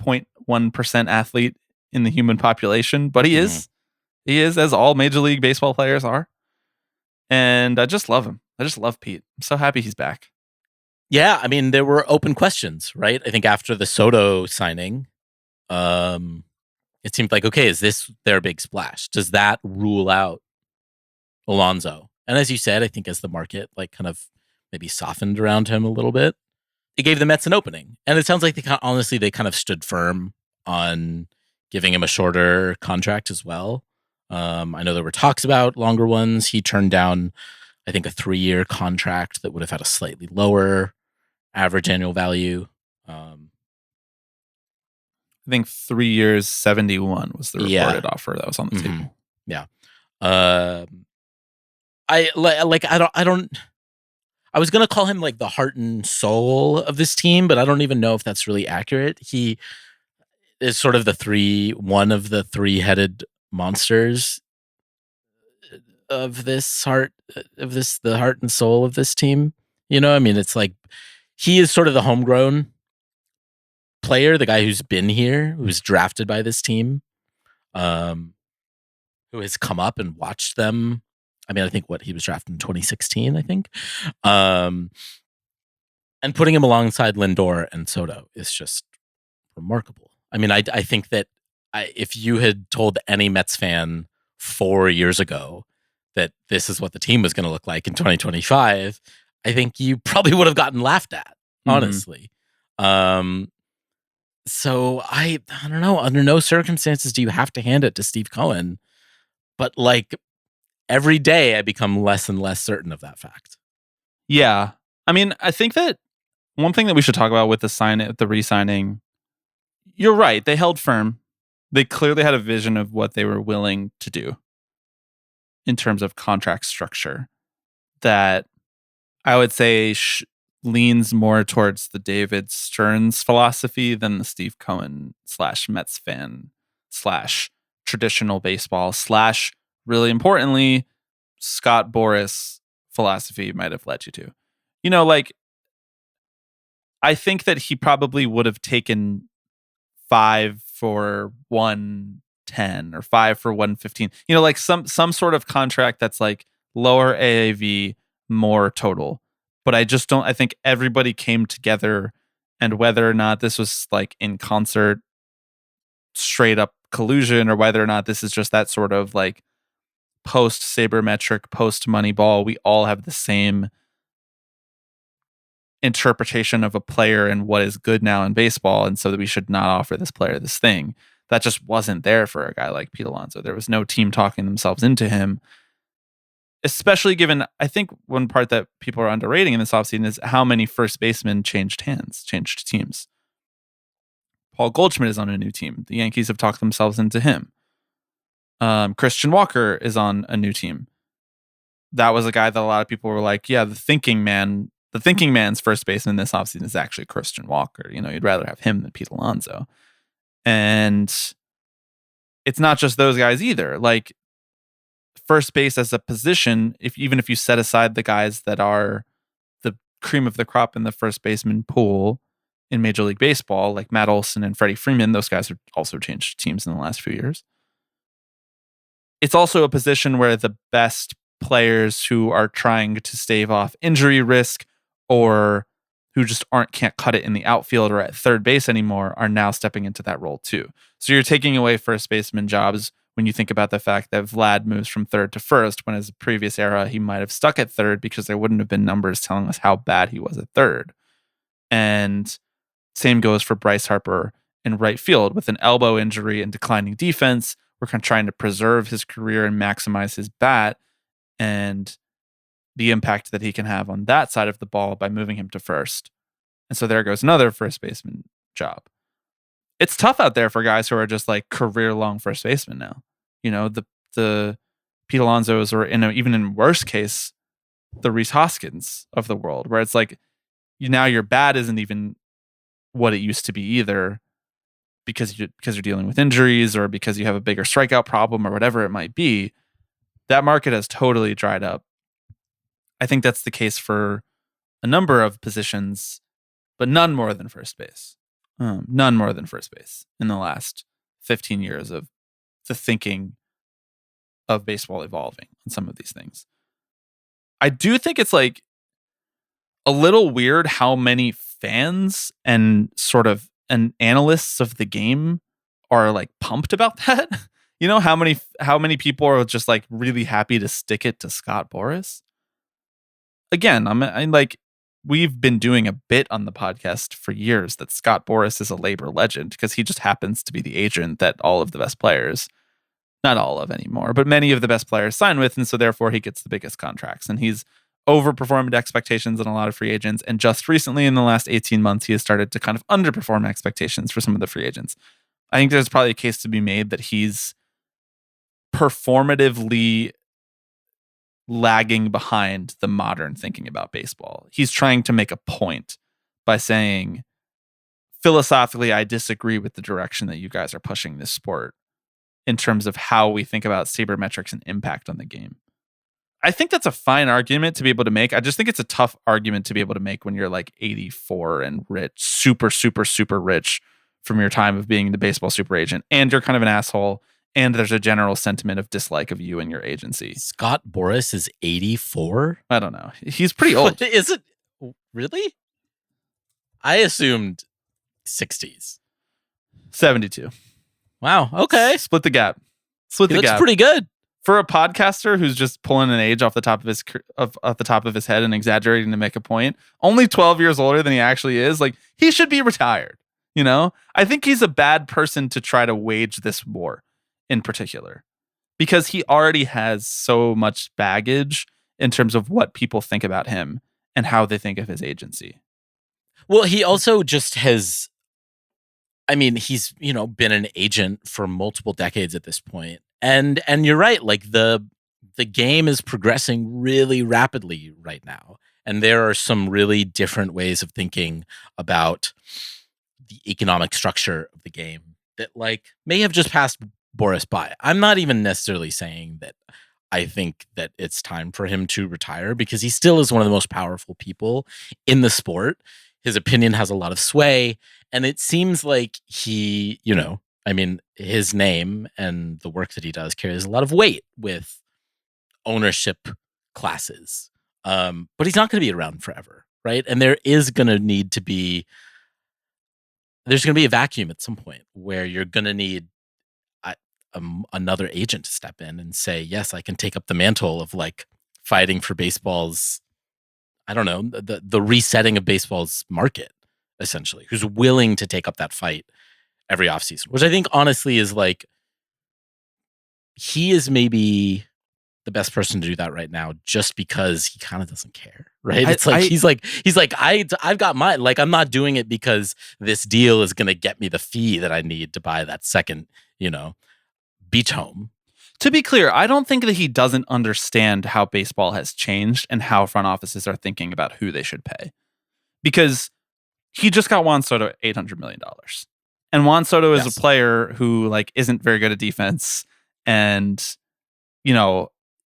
0.1% athlete in the human population, but he is. He is, as all Major League Baseball players are. And I just love him. I just love Pete. I'm so happy he's back. Yeah, I mean, there were open questions, right? I think after the Soto signing, it seemed like, okay, is this their big splash? Does that rule out Alonso? And as you said, I think as the market like kind of maybe softened around him a little bit, it gave the Mets an opening. And it sounds like they kind of stood firm on giving him a shorter contract as well. I know there were talks about longer ones. He turned down, I think, a 3-year contract that would have had a slightly lower average annual value. I think 3 years, 71 was the reported offer that was on the table. Yeah. I was going to call him like the heart and soul of this team, but I don't even know if that's really accurate. He is sort of one of the three-headed monsters of this the heart and soul of this team. I mean, it's like he is sort of the homegrown player, the guy who's been here, who's drafted by this team, who has come up and watched them. I mean, I think he was drafted in 2016, I think. And putting him alongside Lindor and Soto is just remarkable. I mean, I think that if you had told any Mets fan 4 years ago that this is what the team was going to look like in 2025, I think you probably would have gotten laughed at, honestly. So I don't know. Under no circumstances do you have to hand it to Steve Cohen. But like every day I become less and less certain of that fact. Yeah. I mean, I think that one thing that we should talk about with the re-signing, you're right. They held firm. They clearly had a vision of what they were willing to do in terms of contract structure that I would say leans more towards the David Stearns philosophy than the Steve Cohen / Mets fan / traditional baseball / really importantly, Scott Boras philosophy might have led you to. Like, I think that he probably would have taken 5 for 110 or 5 for 115. Like some sort of contract that's like lower AAV, more total. But I think everybody came together, and whether or not this was like in concert, straight up collusion, or whether or not this is just that sort of like post sabermetric, post Moneyball, we all have the same interpretation of a player and what is good now in baseball, and so that we should not offer this player this thing. That just wasn't there for a guy like Pete Alonso. There was no team talking themselves into him. Especially given, I think one part that people are underrating in this offseason is how many first basemen changed teams. Paul Goldschmidt is on a new team. The Yankees have talked themselves into him. Christian Walker is on a new team. That was a guy that a lot of people were like, yeah, the thinking man the thinking man's first baseman this offseason is actually Christian Walker. You'd rather have him than Pete Alonso. And it's not just those guys either. Like, first base as a position, even if you set aside the guys that are the cream of the crop in the first baseman pool in Major League Baseball, like Matt Olson and Freddie Freeman, those guys have also changed teams in the last few years. It's also a position where the best players who are trying to stave off injury risk or who just can't cut it in the outfield or at third base anymore are now stepping into that role too. So you're taking away first baseman jobs when you think about the fact that Vlad moves from third to first, when as a previous era, he might have stuck at third because there wouldn't have been numbers telling us how bad he was at third. And same goes for Bryce Harper in right field. With an elbow injury and declining defense, we're kind of trying to preserve his career and maximize his bat and the impact that he can have on that side of the ball by moving him to first. And so there goes another first baseman job. It's tough out there for guys who are just like career-long first basemen now. The Pete Alonsos, or even in worst case, the Rhys Hoskins of the world, where it's like now your bat isn't even what it used to be either, because you're dealing with injuries or because you have a bigger strikeout problem or whatever it might be. That market has totally dried up. I think that's the case for a number of positions, but none more than first base. None more than first base in the last 15 years of the thinking of baseball evolving on some of these things. I do think it's like a little weird how many fans and analysts of the game are like pumped about that. How many people are just like really happy to stick it to Scott Boras. Again, I'm like, we've been doing a bit on the podcast for years that Scott Boras is a labor legend because he just happens to be the agent that all of the best players, not all of anymore, but many of the best players sign with. And so therefore he gets the biggest contracts, and he's overperformed expectations on a lot of free agents. And just recently in the last 18 months, he has started to kind of underperform expectations for some of the free agents. I think there's probably a case to be made that he's performatively lagging behind the modern thinking about baseball. He's trying to make a point by saying, philosophically, I disagree with the direction that you guys are pushing this sport in terms of how we think about sabermetrics and impact on the game. I think that's a fine argument to be able to make. I just think it's a tough argument to be able to make when you're like 84 and rich, super, super, super rich from your time of being the baseball super agent, and you're kind of an asshole, and there's a general sentiment of dislike of you and your agency. Scott Boras is 84? I don't know. He's pretty old. Is it? Really? I assumed 60s. 72. Wow. Okay. Split the gap. He looks pretty good. For a podcaster who's just pulling an age off the top of his head and exaggerating to make a point, only 12 years older than he actually is, like, he should be retired. I think he's a bad person to try to wage this war in particular, because he already has so much baggage in terms of what people think about him and how they think of his agency. Well, he also just has, he's, been an agent for multiple decades at this point. And you're right, like the game is progressing really rapidly right now. And there are some really different ways of thinking about the economic structure of the game that like may have just passed Boras by. I'm not even necessarily saying that I think that it's time for him to retire, because he still is one of the most powerful people in the sport. His opinion has a lot of sway, and it seems like he, his name and the work that he does carries a lot of weight with ownership classes. But he's not going to be around forever, right? And there's going to be a vacuum at some point where you're going to need another agent to step in and say, yes, I can take up the mantle of like fighting for baseball's, I don't know, the resetting of baseball's market, essentially, who's willing to take up that fight every offseason, which I think honestly is like, he is maybe the best person to do that right now, just because he kind of doesn't care, right? He's like, I've got mine. Like, I'm not doing it because this deal is going to get me the fee that I need to buy that second, beach home. To be clear, I don't think that he doesn't understand how baseball has changed and how front offices are thinking about who they should pay. Because he just got Juan Soto $800 million. And Juan Soto is a player who like isn't very good at defense and, you know,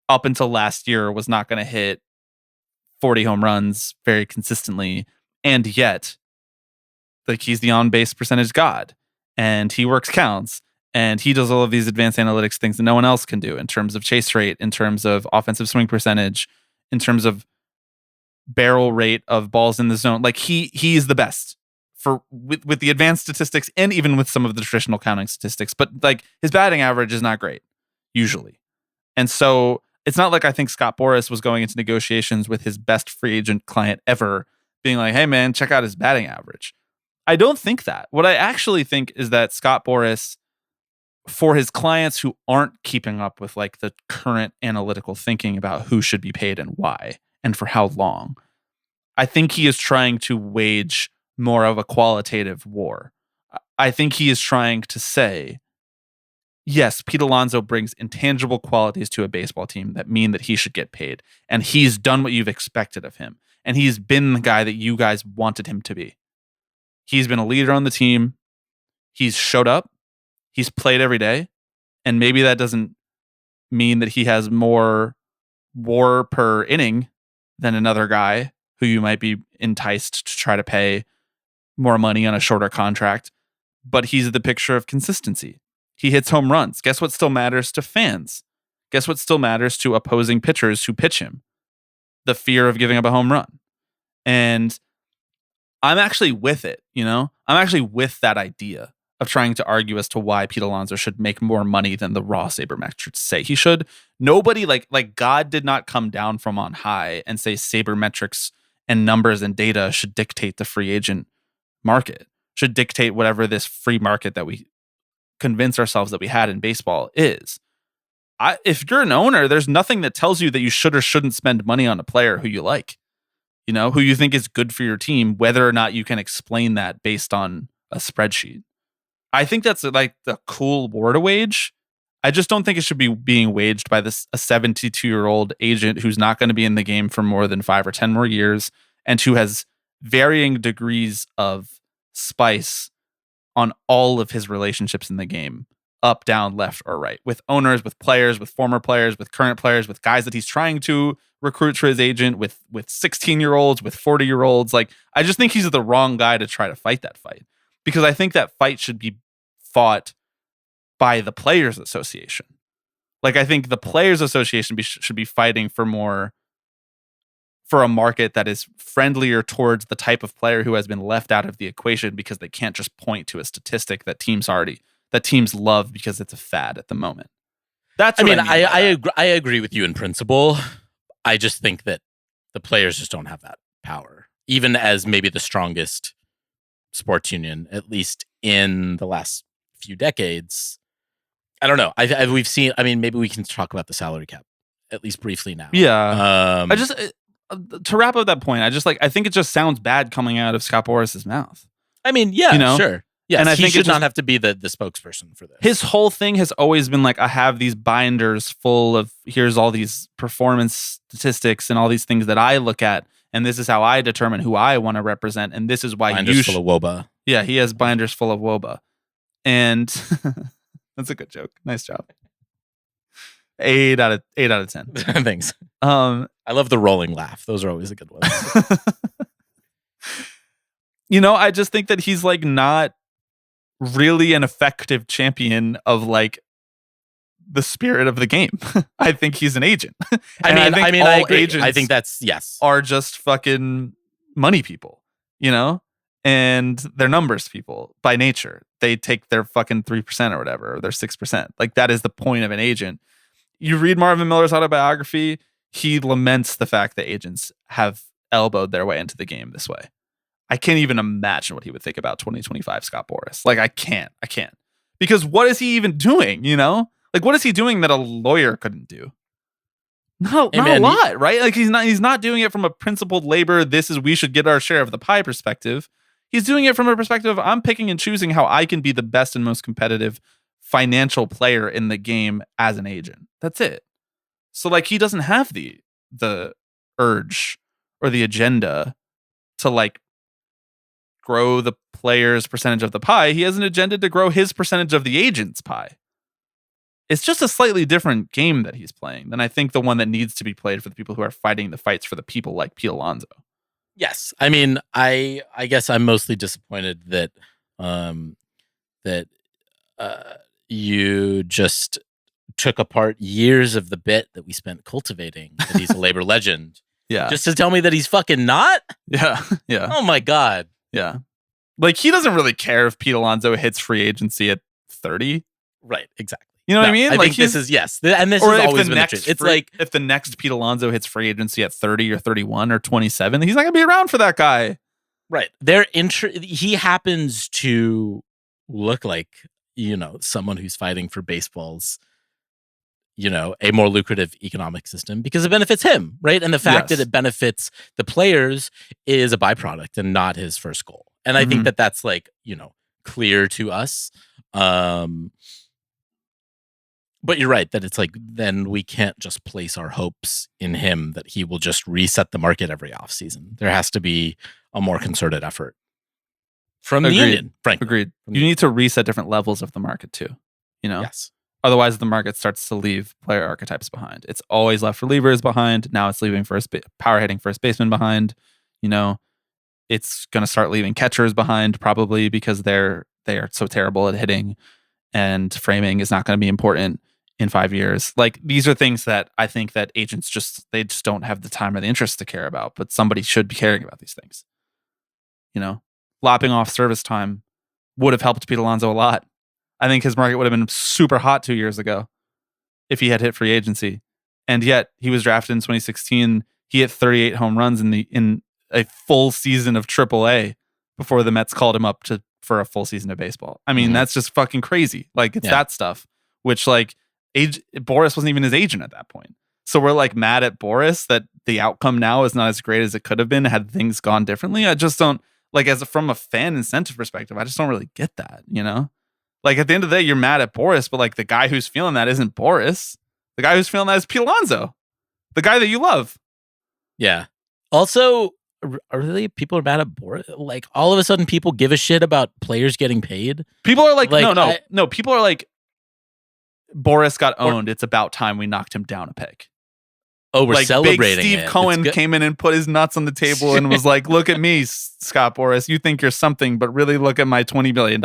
up until last year was not going to hit 40 home runs very consistently. And yet, like, he's the on-base percentage god and he works counts. And he does all of these advanced analytics things that no one else can do in terms of chase rate, in terms of offensive swing percentage, in terms of barrel rate of balls in the zone. Like he's the best for with the advanced statistics and even with some of the traditional counting statistics. But like his batting average is not great usually. And so it's not like I think Scott Boras was going into negotiations with his best free agent client ever being like, hey man, check out his batting average. I don't think that. What I actually think is that Scott Boras, for his clients who aren't keeping up with like the current analytical thinking about who should be paid and why and for how long, I think he is trying to wage more of a qualitative war. I think he is trying to say, yes, Pete Alonso brings intangible qualities to a baseball team that mean that he should get paid. And he's done what you've expected of him. And he's been the guy that you guys wanted him to be. He's been a leader on the team. He's showed up. He's played every day, and maybe that doesn't mean that he has more WAR per inning than another guy who you might be enticed to try to pay more money on a shorter contract, but he's the picture of consistency. He hits home runs. Guess what still matters to fans? Guess what still matters to opposing pitchers who pitch him? The fear of giving up a home run. And I'm actually with it, you know? I'm actually with that idea of trying to argue as to why Pete Alonso should make more money than the raw sabermetrics say he should. Nobody like God did not come down from on high and say sabermetrics and numbers and data should dictate the free agent market, should dictate whatever this free market that we convince ourselves that we had in baseball is. If you're an owner, there's nothing that tells you that you should or shouldn't spend money on a player who you like, you know, who you think is good for your team, whether or not you can explain that based on a spreadsheet. I think that's like the cool war to wage. I just don't think it should be being waged by a 72-year-old agent who's not going to be in the game for more than 5 or 10 more years and who has varying degrees of spice on all of his relationships in the game, up, down, left, or right, with owners, with players, with former players, with current players, with guys that he's trying to recruit for his agent, with 16-year-olds, with 40-year-olds. Like, I just think he's the wrong guy to try to fight that fight. Because I think that fight should be fought by the Players Association. Like, I think the Players Association should be fighting for a market that is friendlier towards the type of player who has been left out of the equation because they can't just point to a statistic that teams love because it's a fad at the moment. That's what I agree with you in principle. I just think that the players just don't have that power, even as maybe the strongest sports union, at least in the last few decades. I don't know. We've seen. I mean, maybe we can talk about the salary cap at least briefly now. Yeah. I just to wrap up that point. I think it just sounds bad coming out of Scott Boras' mouth. I mean, yeah, you know? Sure. Yeah, and I think he should not have to be the spokesperson for this. His whole thing has always been like, I have these binders full of here's all these performance statistics and all these things that I look at. And this is how I determine who I want to represent. And this is why binders full of WOBA. Yeah, he has binders full of WOBA. And that's a good joke. Nice job. 8 out of 10. Thanks. I love the rolling laugh. Those are always the good ones. You know, I just think that he's like not really an effective champion of like the spirit of the game. I think he's an agent. I agree. Agents I think that's yes. Are just fucking money people, you know? And they're numbers people by nature. They take their fucking 3% or whatever, or their 6%. Like, that is the point of an agent. You read Marvin Miller's autobiography, he laments the fact that agents have elbowed their way into the game this way. I can't even imagine what he would think about 2025 Scott Boras. Like, I can't. Because what is he even doing, you know? Like, what is he doing that a lawyer couldn't do? Not a lot, right? Like, he's not doing it from a principled labor, we should get our share of the pie perspective. He's doing it from a perspective of, I'm picking and choosing how I can be the best and most competitive financial player in the game as an agent. That's it. So like he doesn't have the urge or the agenda to like grow the player's percentage of the pie. He has an agenda to grow his percentage of the agent's pie. It's just a slightly different game that he's playing than I think the one that needs to be played for the people who are fighting the fights for the people like Pete Alonso. Yes. I mean, I guess I'm mostly disappointed that you just took apart years of the bit that we spent cultivating that he's a labor legend. Yeah. Just to tell me that he's fucking not? Yeah. Yeah. Oh my God. Yeah. Like he doesn't really care if Pete Alonso hits free agency at 30. Right. Exactly. You know what I mean? I like think this is, yes. And this or has if always the been the next truth. It's like, if the next Pete Alonso hits free agency at 30 or 31 or 27, he's not going to be around for that guy. right. He happens to look like, someone who's fighting for baseball's, a more lucrative economic system because it benefits him, right? And the fact that it benefits the players is a byproduct and not his first goal. And I think that that's like, clear to us. But you're right that it's like, then we can't just place our hopes in him that he will just reset the market every offseason. There has to be a more concerted effort from the union, frankly. Agreed. You need to reset different levels of the market too, Yes. Otherwise, the market starts to leave player archetypes behind. It's always left relievers behind. Now it's leaving power hitting first baseman behind. It's going to start leaving catchers behind probably because they are so terrible at hitting, and framing is not going to be important in 5 years. Like these are things that I think that agents just don't have the time or the interest to care about. But somebody should be caring about these things. Lopping off service time would have helped Pete Alonso a lot. I think his market would have been super hot 2 years ago if he had hit free agency. And yet he was drafted in 2016. He hit 38 home runs in a full season of AAA before the Mets called him up for a full season of baseball. I mean, that's just fucking crazy. Like it's that stuff, which like Boras wasn't even his agent at that point. So we're like mad at Boras that the outcome now is not as great as it could have been had things gone differently. I just don't from a fan incentive perspective, I just don't really get that, Like at the end of the day, you're mad at Boras, but like the guy who's feeling that isn't Boras. The guy who's feeling that is Pete Alonso, the guy that you love. Yeah. Also, really, people are mad at Boras. Like all of a sudden, people give a shit about players getting paid. People are like no. People are like, Boras got owned. It's about time we knocked him down a peg. Oh, we're like celebrating. Big Steve Cohen came in and put his nuts on the table and was like, "Look at me, Scott Boras. You think you're something, but really look at my $20 billion."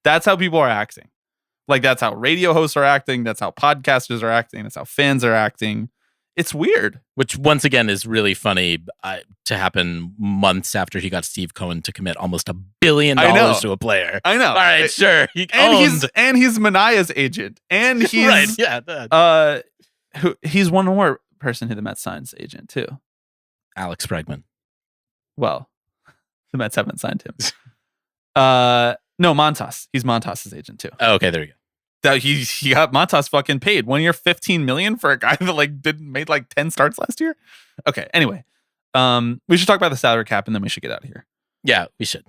That's how people are acting. Like that's how radio hosts are acting. That's how podcasters are acting. That's how fans are acting. It's weird. Which once again is really funny to happen months after he got Steve Cohen to commit almost $1 billion to a player. I know. All right, sure. He's Manaya's agent, and he's right. Yeah. He's one more person who the Mets signs agent too. Alex Bregman. Well, the Mets haven't signed him. No, Montas. He's Montas's agent too. Oh, okay, there you go. That he got Montas fucking paid 1 year, $15 million for a guy that like made like 10 starts last year. Okay, anyway, we should talk about the salary cap and then we should get out of here. Yeah, we should.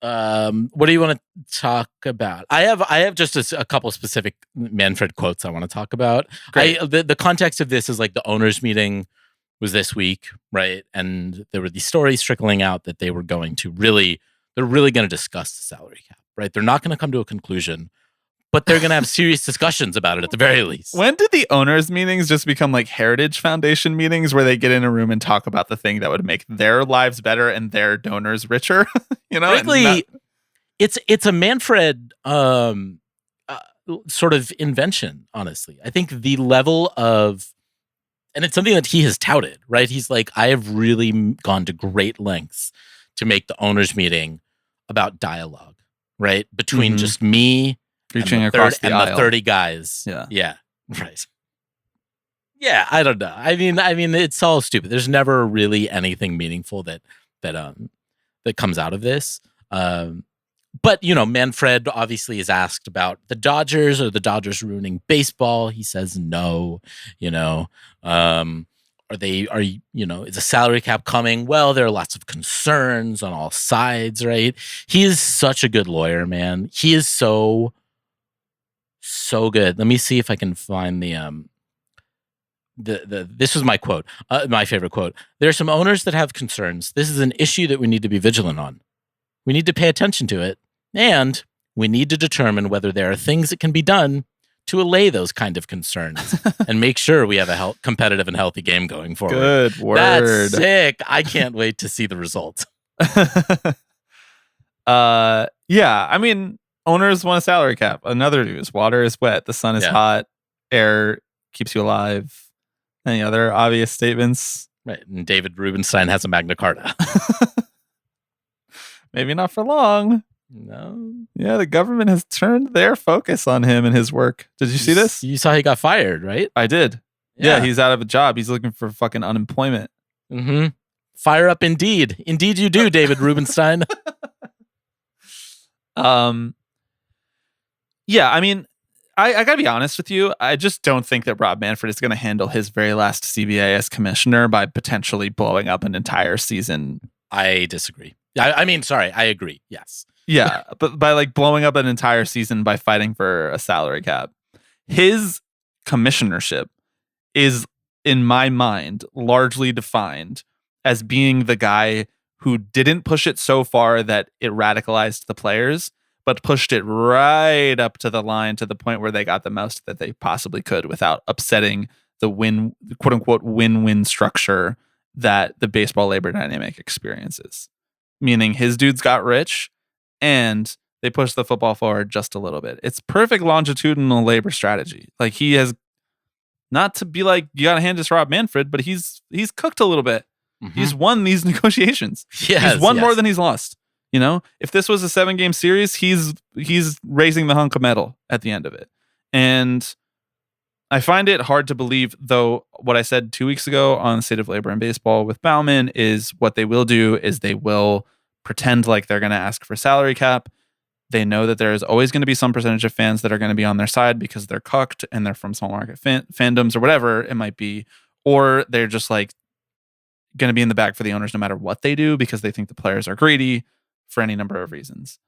What do you want to talk about? I have just a couple specific Manfred quotes I want to talk about. The context of this is like the owners meeting was this week, right? And there were these stories trickling out that they're really going to discuss the salary cap, right? They're not going to come to a conclusion, but they're going to have serious discussions about it at the very least. When did the owners meetings just become like Heritage Foundation meetings where they get in a room and talk about the thing that would make their lives better and their donors richer? Frankly, it's a Manfred sort of invention, honestly. I think the level of, and it's something that he has touted, right? He's like, I have really gone to great lengths to make the owners meeting about dialogue, right? Between just me reaching and across the aisle. 30 guys. Yeah. Right. Yeah, I don't know. I mean, it's all stupid. There's never really anything meaningful that comes out of this. But Manfred obviously is asked about the Dodgers. Are the Dodgers ruining baseball? He says no. Is a salary cap coming? Well, there are lots of concerns on all sides, right? He is such a good lawyer, man. He is so So good. Let me see if I can find this was my quote, my favorite quote. There are some owners that have concerns. This is an issue that we need to be vigilant on. We need to pay attention to it, and we need to determine whether there are things that can be done to allay those kind of concerns and make sure we have a competitive and healthy game going forward. Good word. That's sick. I can't wait to see the results. Yeah, I mean, owners want a salary cap. Another news: water is wet, the sun is hot, air keeps you alive. Any other obvious statements? Right. And David Rubenstein has a Magna Carta. Maybe not for long. No. Yeah, the government has turned their focus on him and his work. Did you see this? You saw he got fired, right? I did. Yeah, he's out of a job. He's looking for fucking unemployment. Mm-hmm. Fire up Indeed. Indeed you do, David Rubenstein. Yeah, I mean, I gotta be honest with you. I just don't think that Rob Manfred is going to handle his very last CBA as commissioner by potentially blowing up an entire season. I disagree. I mean, sorry, I agree. Yes. Yeah, but by like blowing up an entire season by fighting for a salary cap. His commissionership is, in my mind, largely defined as being the guy who didn't push it so far that it radicalized the players, but pushed it right up to the line to the point where they got the most that they possibly could without upsetting the quote unquote win-win structure that the baseball labor dynamic experiences. Meaning his dudes got rich and they pushed the football forward just a little bit. It's perfect longitudinal labor strategy. Like, he has, not to be like, you got to hand this Rob Manfred, but he's cooked a little bit. Mm-hmm. He's won these negotiations. Yes, he's won more than he's lost. You know, if this was a 7-game series, he's raising the hunk of metal at the end of it. And I find it hard to believe, though, what I said 2 weeks ago on the state of labor in baseball with Bauman is what they will do is they will pretend like they're going to ask for salary cap. They know that there is always going to be some percentage of fans that are going to be on their side because they're cucked and they're from small market fandoms or whatever it might be. Or they're just like going to be in the back for the owners no matter what they do because they think the players are greedy for any number of reasons.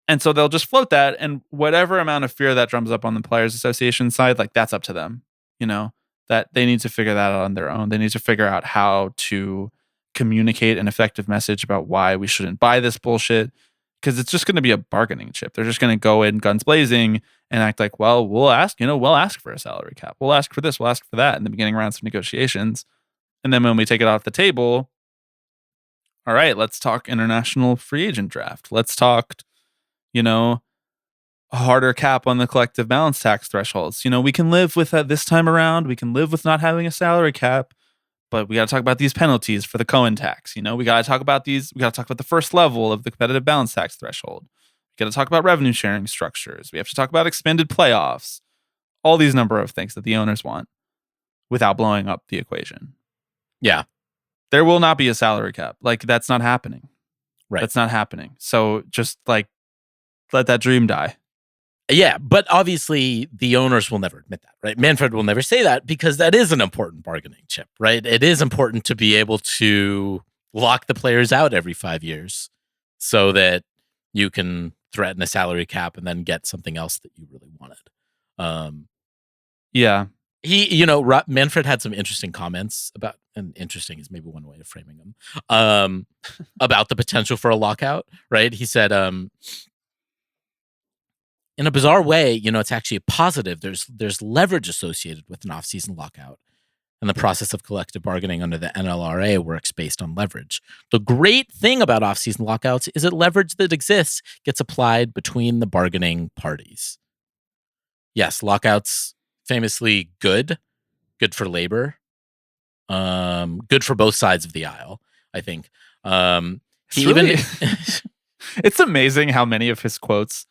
And so they'll just float that, and whatever amount of fear that drums up on the Players Association side, like, that's up to them. You know, that they need to figure that out on their own. They need to figure out how to communicate an effective message about why we shouldn't buy this bullshit, because it's just going to be a bargaining chip. They're just going to go in guns blazing and act like, well, we'll ask for a salary cap. We'll ask for this. We'll ask for that in the beginning rounds of negotiations. And then when we take it off the table, all right, let's talk international free agent draft. Let's talk, you know, a harder cap on the collective balance tax thresholds. You know, we can live with that this time around. We can live with not having a salary cap, but we got to talk about these penalties for the Cohen tax. You know, we got to talk about these. We got to talk about the first level of the competitive balance tax threshold. We got to talk about revenue sharing structures. We have to talk about expanded playoffs. All these number of things that the owners want without blowing up the equation. Yeah. There will not be a salary cap. Like, that's not happening. Right. That's not happening. So just like, let that dream die. Yeah, but obviously the owners will never admit that, right? Manfred will never say that because that is an important bargaining chip, right? It is important to be able to lock the players out every 5 years so that you can threaten a salary cap and then get something else that you really wanted. Yeah. Manfred had some interesting comments about, and interesting is maybe one way of framing them, about the potential for a lockout, right? He said, in a bizarre way, you know, it's actually a positive. There's leverage associated with an off-season lockout, and the process of collective bargaining under the NLRA works based on leverage. The great thing about off-season lockouts is that leverage that exists gets applied between the bargaining parties. Yes, lockouts famously good for labor, good for both sides of the aisle, I think. It's amazing how many of his quotes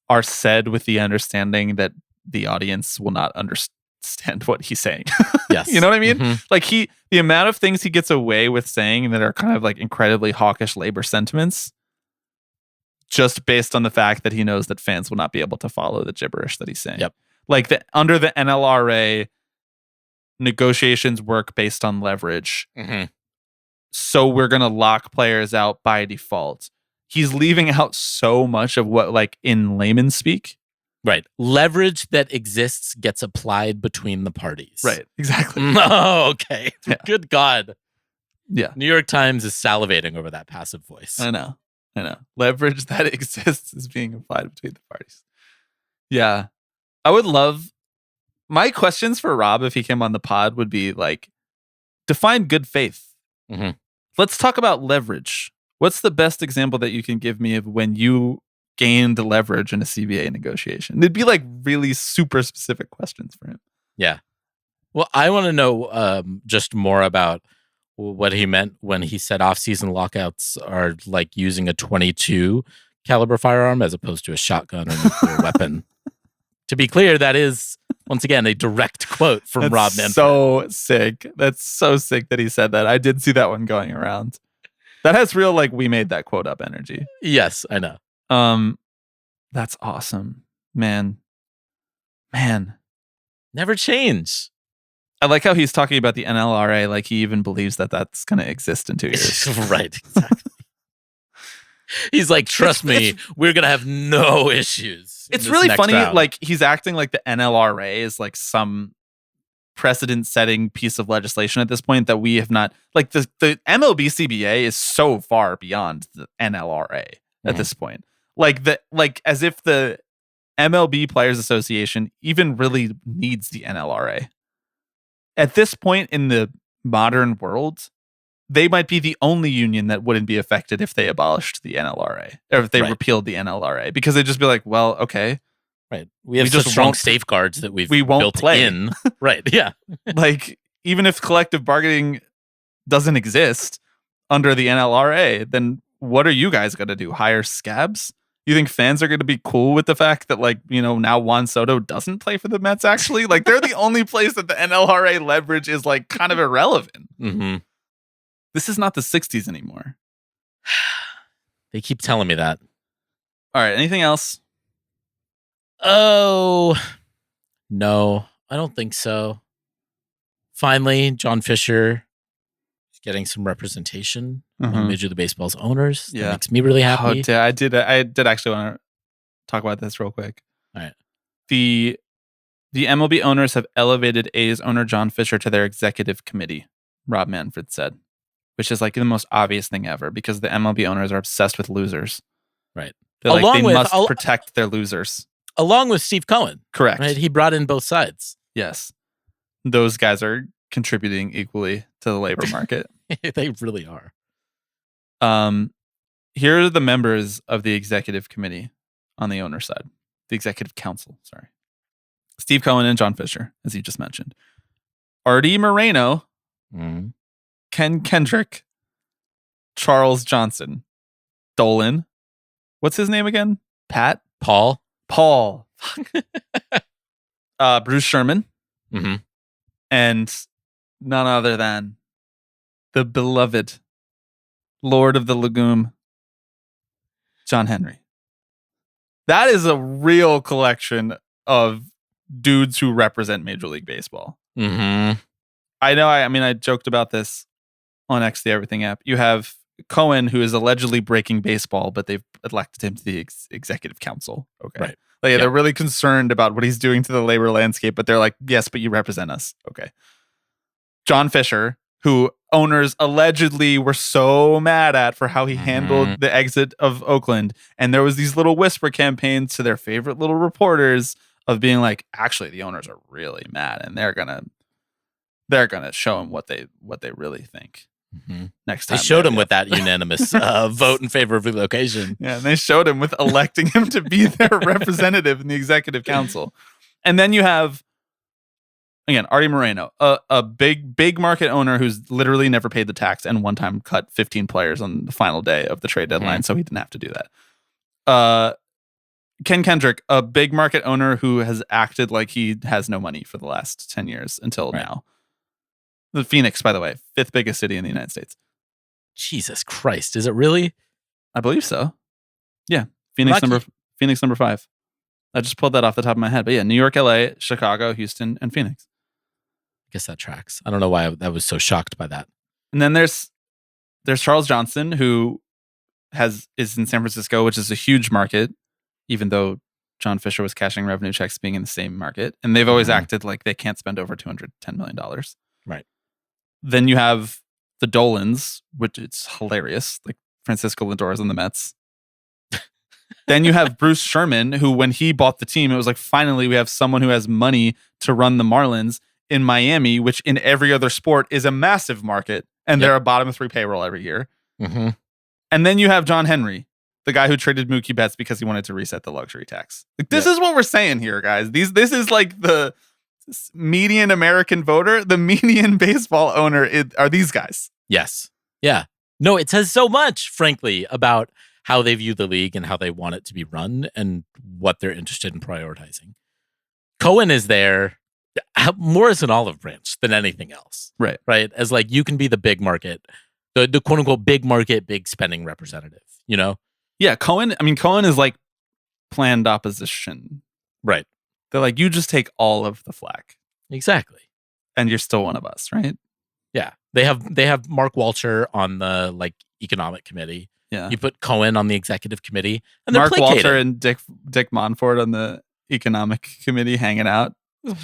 are said with the understanding that the audience will not understand what he's saying. Yes. You know what I mean? Mm-hmm. Like, the amount of things he gets away with saying that are kind of like incredibly hawkish labor sentiments, just based on the fact that he knows that fans will not be able to follow the gibberish that he's saying. Yep. Like, under the NLRA, negotiations work based on leverage. Mm-hmm. So we're going to lock players out by default. He's leaving out so much of what, like, in layman speak, Right. Leverage that exists gets applied between the parties. Right. Exactly. Oh, okay. Yeah. Good God. Yeah. New York Times is salivating over that passive voice. I know. Leverage that exists is being applied between the parties. Yeah. I would love my questions for Rob if he came on the pod would be like, define good faith. Mm-hmm. Let's talk about leverage. What's the best example that you can give me of when you gained leverage in a CBA negotiation? It'd be like really super specific questions for him. Yeah. Well, I want to know just more about what he meant when he said off-season lockouts are like using a 22 caliber firearm as opposed to a shotgun or nuclear weapon. To be clear, that is, once again, a direct quote from Rob Manfred. So sick. That's so sick that he said that. I did see that one going around. That has real, like, we made that quote up energy. Yes, I know. That's awesome. Man. Never change. I like how he's talking about the NLRA like he even believes that that's going to exist in 2 years. Right, exactly. He's like, trust me, we're going to have no issues. It's really funny. Like, he's acting like the NLRA is like some precedent-setting piece of legislation at this point that we have not. Like, the MLB CBA is so far beyond the NLRA at this point. Like as if the MLB Players Association even really needs the NLRA. At this point in the modern world, they might be the only union that wouldn't be affected if they abolished the NLRA or if they repealed the NLRA, because they'd just be like, well, okay. Right. We have such strong safeguards that we won't built play in. Right. Yeah. Like, even if collective bargaining doesn't exist under the NLRA, then what are you guys going to do? Hire scabs? You think fans are going to be cool with the fact that, like, you know, now Juan Soto doesn't play for the Mets, actually? Like, they're the only place that the NLRA leverage is, like, kind of irrelevant. Mm-hmm. This is not the 60s anymore. They keep telling me that. All right. Anything else? Oh, no, I don't think so. Finally, John Fisher is getting some representation among Major League Baseball's owners. That makes me really happy. Oh, I did actually want to talk about this real quick. All right. The MLB owners have elevated A's owner John Fisher to their executive committee, Rob Manfred said, which is like the most obvious thing ever because the MLB owners are obsessed with losers. Right. They're like, they must protect their losers. Along with Steve Cohen. Correct. Right? He brought in both sides. Yes. Those guys are contributing equally to the labor market. They really are. Here are the members of the executive committee on the owner side. The executive council, sorry. Steve Cohen and John Fisher, as you just mentioned. Artie Moreno, Ken Kendrick, Charles Johnson, Dolan. What's his name again? Paul. Bruce Sherman. And none other than the beloved Lord of the Legume, John Henry. That is a real collection of dudes who represent Major League Baseball. I know. I joked about this on X the Everything app. You have Cohen, who is allegedly breaking baseball, but they've elected him to the executive council. Okay. Right. Like, they're really concerned about what he's doing to the labor landscape, but they're like, yes, but you represent us. Okay. John Fisher, who owners allegedly were so mad at for how he handled the exit of Oakland. And there was these little whisper campaigns to their favorite little reporters of being like, actually, the owners are really mad and they're gonna show him what they really think. Next time they showed him with that unanimous vote in favor of relocation. Yeah, and they showed him with electing him to be their representative in the executive council. And then you have, again, Artie Moreno, a big market owner who's literally never paid the tax and one time cut 15 players on the final day of the trade deadline, so he didn't have to do that. Ken Kendrick, a big market owner who has acted like he has no money for the last 10 years until now. The Phoenix, by the way, 5th biggest city in the United States. Jesus Christ. Is it really? I believe so. Yeah. Phoenix number 5. I just pulled that off the top of my head. But yeah, New York, LA, Chicago, Houston, and Phoenix. I guess that tracks. I don't know why I was so shocked by that. And then there's Charles Johnson, who is in San Francisco, which is a huge market, even though John Fisher was cashing revenue checks being in the same market. And they've always acted like they can't spend over $210 million. Right. Then you have the Dolans, which it's hilarious, like Francisco Lindor's on the Mets. Then you have Bruce Sherman, who when he bought the team, it was like, finally, we have someone who has money to run the Marlins in Miami, which in every other sport is a massive market. And they're a bottom 3 payroll every year. Mm-hmm. And then you have John Henry, the guy who traded Mookie Betts because he wanted to reset the luxury tax. Like, this is what we're saying here, guys. This is like the median American voter. The median baseball owner are these guys. Yes. Yeah. No, it says so much, frankly, about how they view the league and how they want it to be run and what they're interested in prioritizing. Cohen is there more as an olive branch than anything else. Right. Right. As like, you can be the big market, the quote unquote big market, big spending representative, you know? Yeah. Cohen is like planned opposition. Right. They're like, you just take all of the flack. Exactly. And you're still one of us, right? Yeah. They have Mark Walter on the like economic committee. Yeah. You put Cohen on the executive committee, and they're Mark placated. Walter and Dick Monfort on the economic committee hanging out.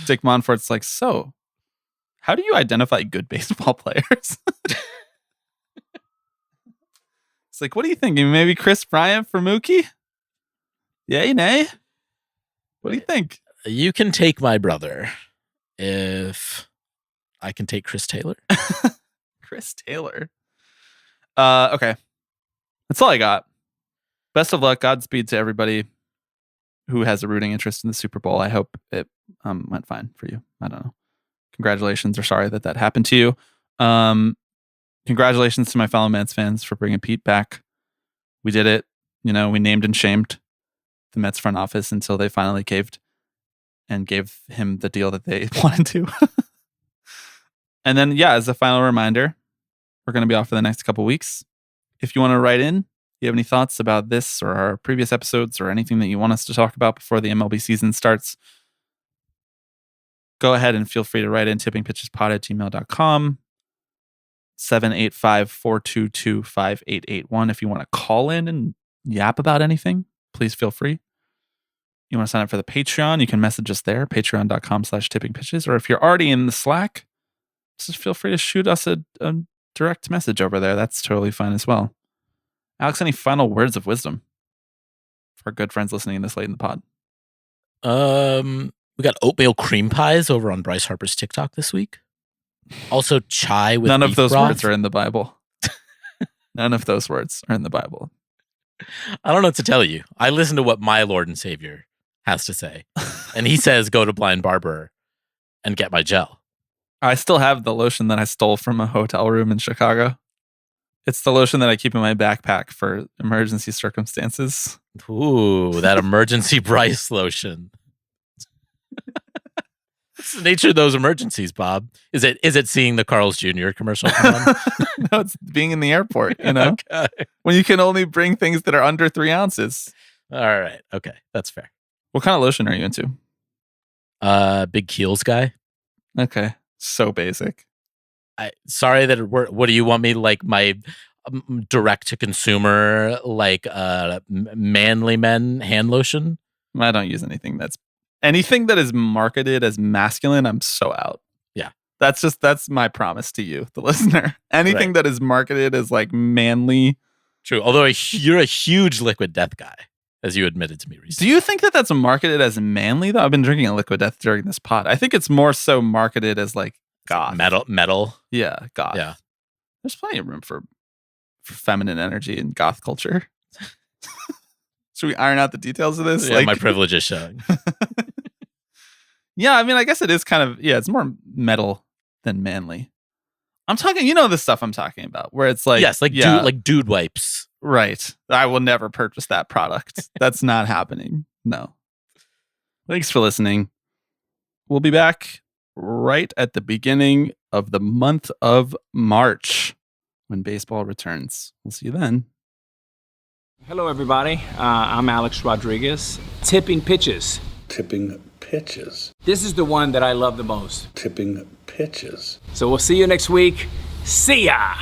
Dick Monfort's like, so how do you identify good baseball players? It's like, what do you think? Maybe Chris Bryant for Mookie? Yay, nay? What do you think? You can take my brother if I can take Chris Taylor. Chris Taylor. Okay. That's all I got. Best of luck. Godspeed to everybody who has a rooting interest in the Super Bowl. I hope it went fine for you. I don't know. Congratulations, or sorry that happened to you. Congratulations to my fellow Mets fans for bringing Pete back. We did it. You know, we named and shamed the Mets front office until they finally caved and gave him the deal that they wanted to. And then, yeah, as a final reminder, we're going to be off for the next couple weeks. If you want to write in, you have any thoughts about this or our previous episodes or anything that you want us to talk about before the MLB season starts, go ahead and feel free to write in tippingpitchespod@gmail.com, 785-422-5881. If you want to call in and yap about anything, please feel free. You want to sign up for the Patreon, you can message us there, patreon.com/tippingpitches. Or if you're already in the Slack, just feel free to shoot us a direct message over there. That's totally fine as well. Alex, any final words of wisdom for our good friends listening this late in the pod? We got oatmeal cream pies over on Bryce Harper's TikTok this week. Also, chai with None of beef those broth. words are in the Bible. None of those words are in the Bible. I don't know what to tell you. I listen to what my Lord and Savior has to say. And he says, go to Blind Barber and get my gel. I still have the lotion that I stole from a hotel room in Chicago. It's the lotion that I keep in my backpack for emergency circumstances. Ooh, that emergency Bryce lotion. What's the nature of those emergencies, Bob? Is it seeing the Carl's Jr. commercial come on? No, it's being in the airport, you know? Okay. When you can only bring things that are under 3 ounces. All right. Okay. That's fair. What kind of lotion are you into? Big Keels guy. Okay. So basic. Sorry that what do you want me like my direct to consumer like manly men hand lotion? I don't use anything that is marketed as masculine. I'm so out. Yeah. That's my promise to you, the listener. Anything that is marketed as like manly. True. Although you're a huge Liquid Death guy, as you admitted to me recently. Do you think that that's marketed as manly though? I've been drinking a Liquid Death during this pod. I think it's more so marketed as like goth. Metal. Yeah, goth. Yeah. There's plenty of room for feminine energy in goth culture. Should we iron out the details of this? Yeah, my privilege is showing. Yeah, I mean, I guess it is kind of, it's more metal than manly. I'm talking, you know, the stuff I'm talking about, where it's like, yes, like dude wipes. Right. I will never purchase that product. That's not happening. No. Thanks for listening. We'll be back right at the beginning of the month of March when baseball returns. We'll see you then. Hello, everybody. I'm Alex Rodriguez. Tipping Pitches. Tipping Pitches. This is the one that I love the most. Tipping Pitches. So we'll see you next week. See ya!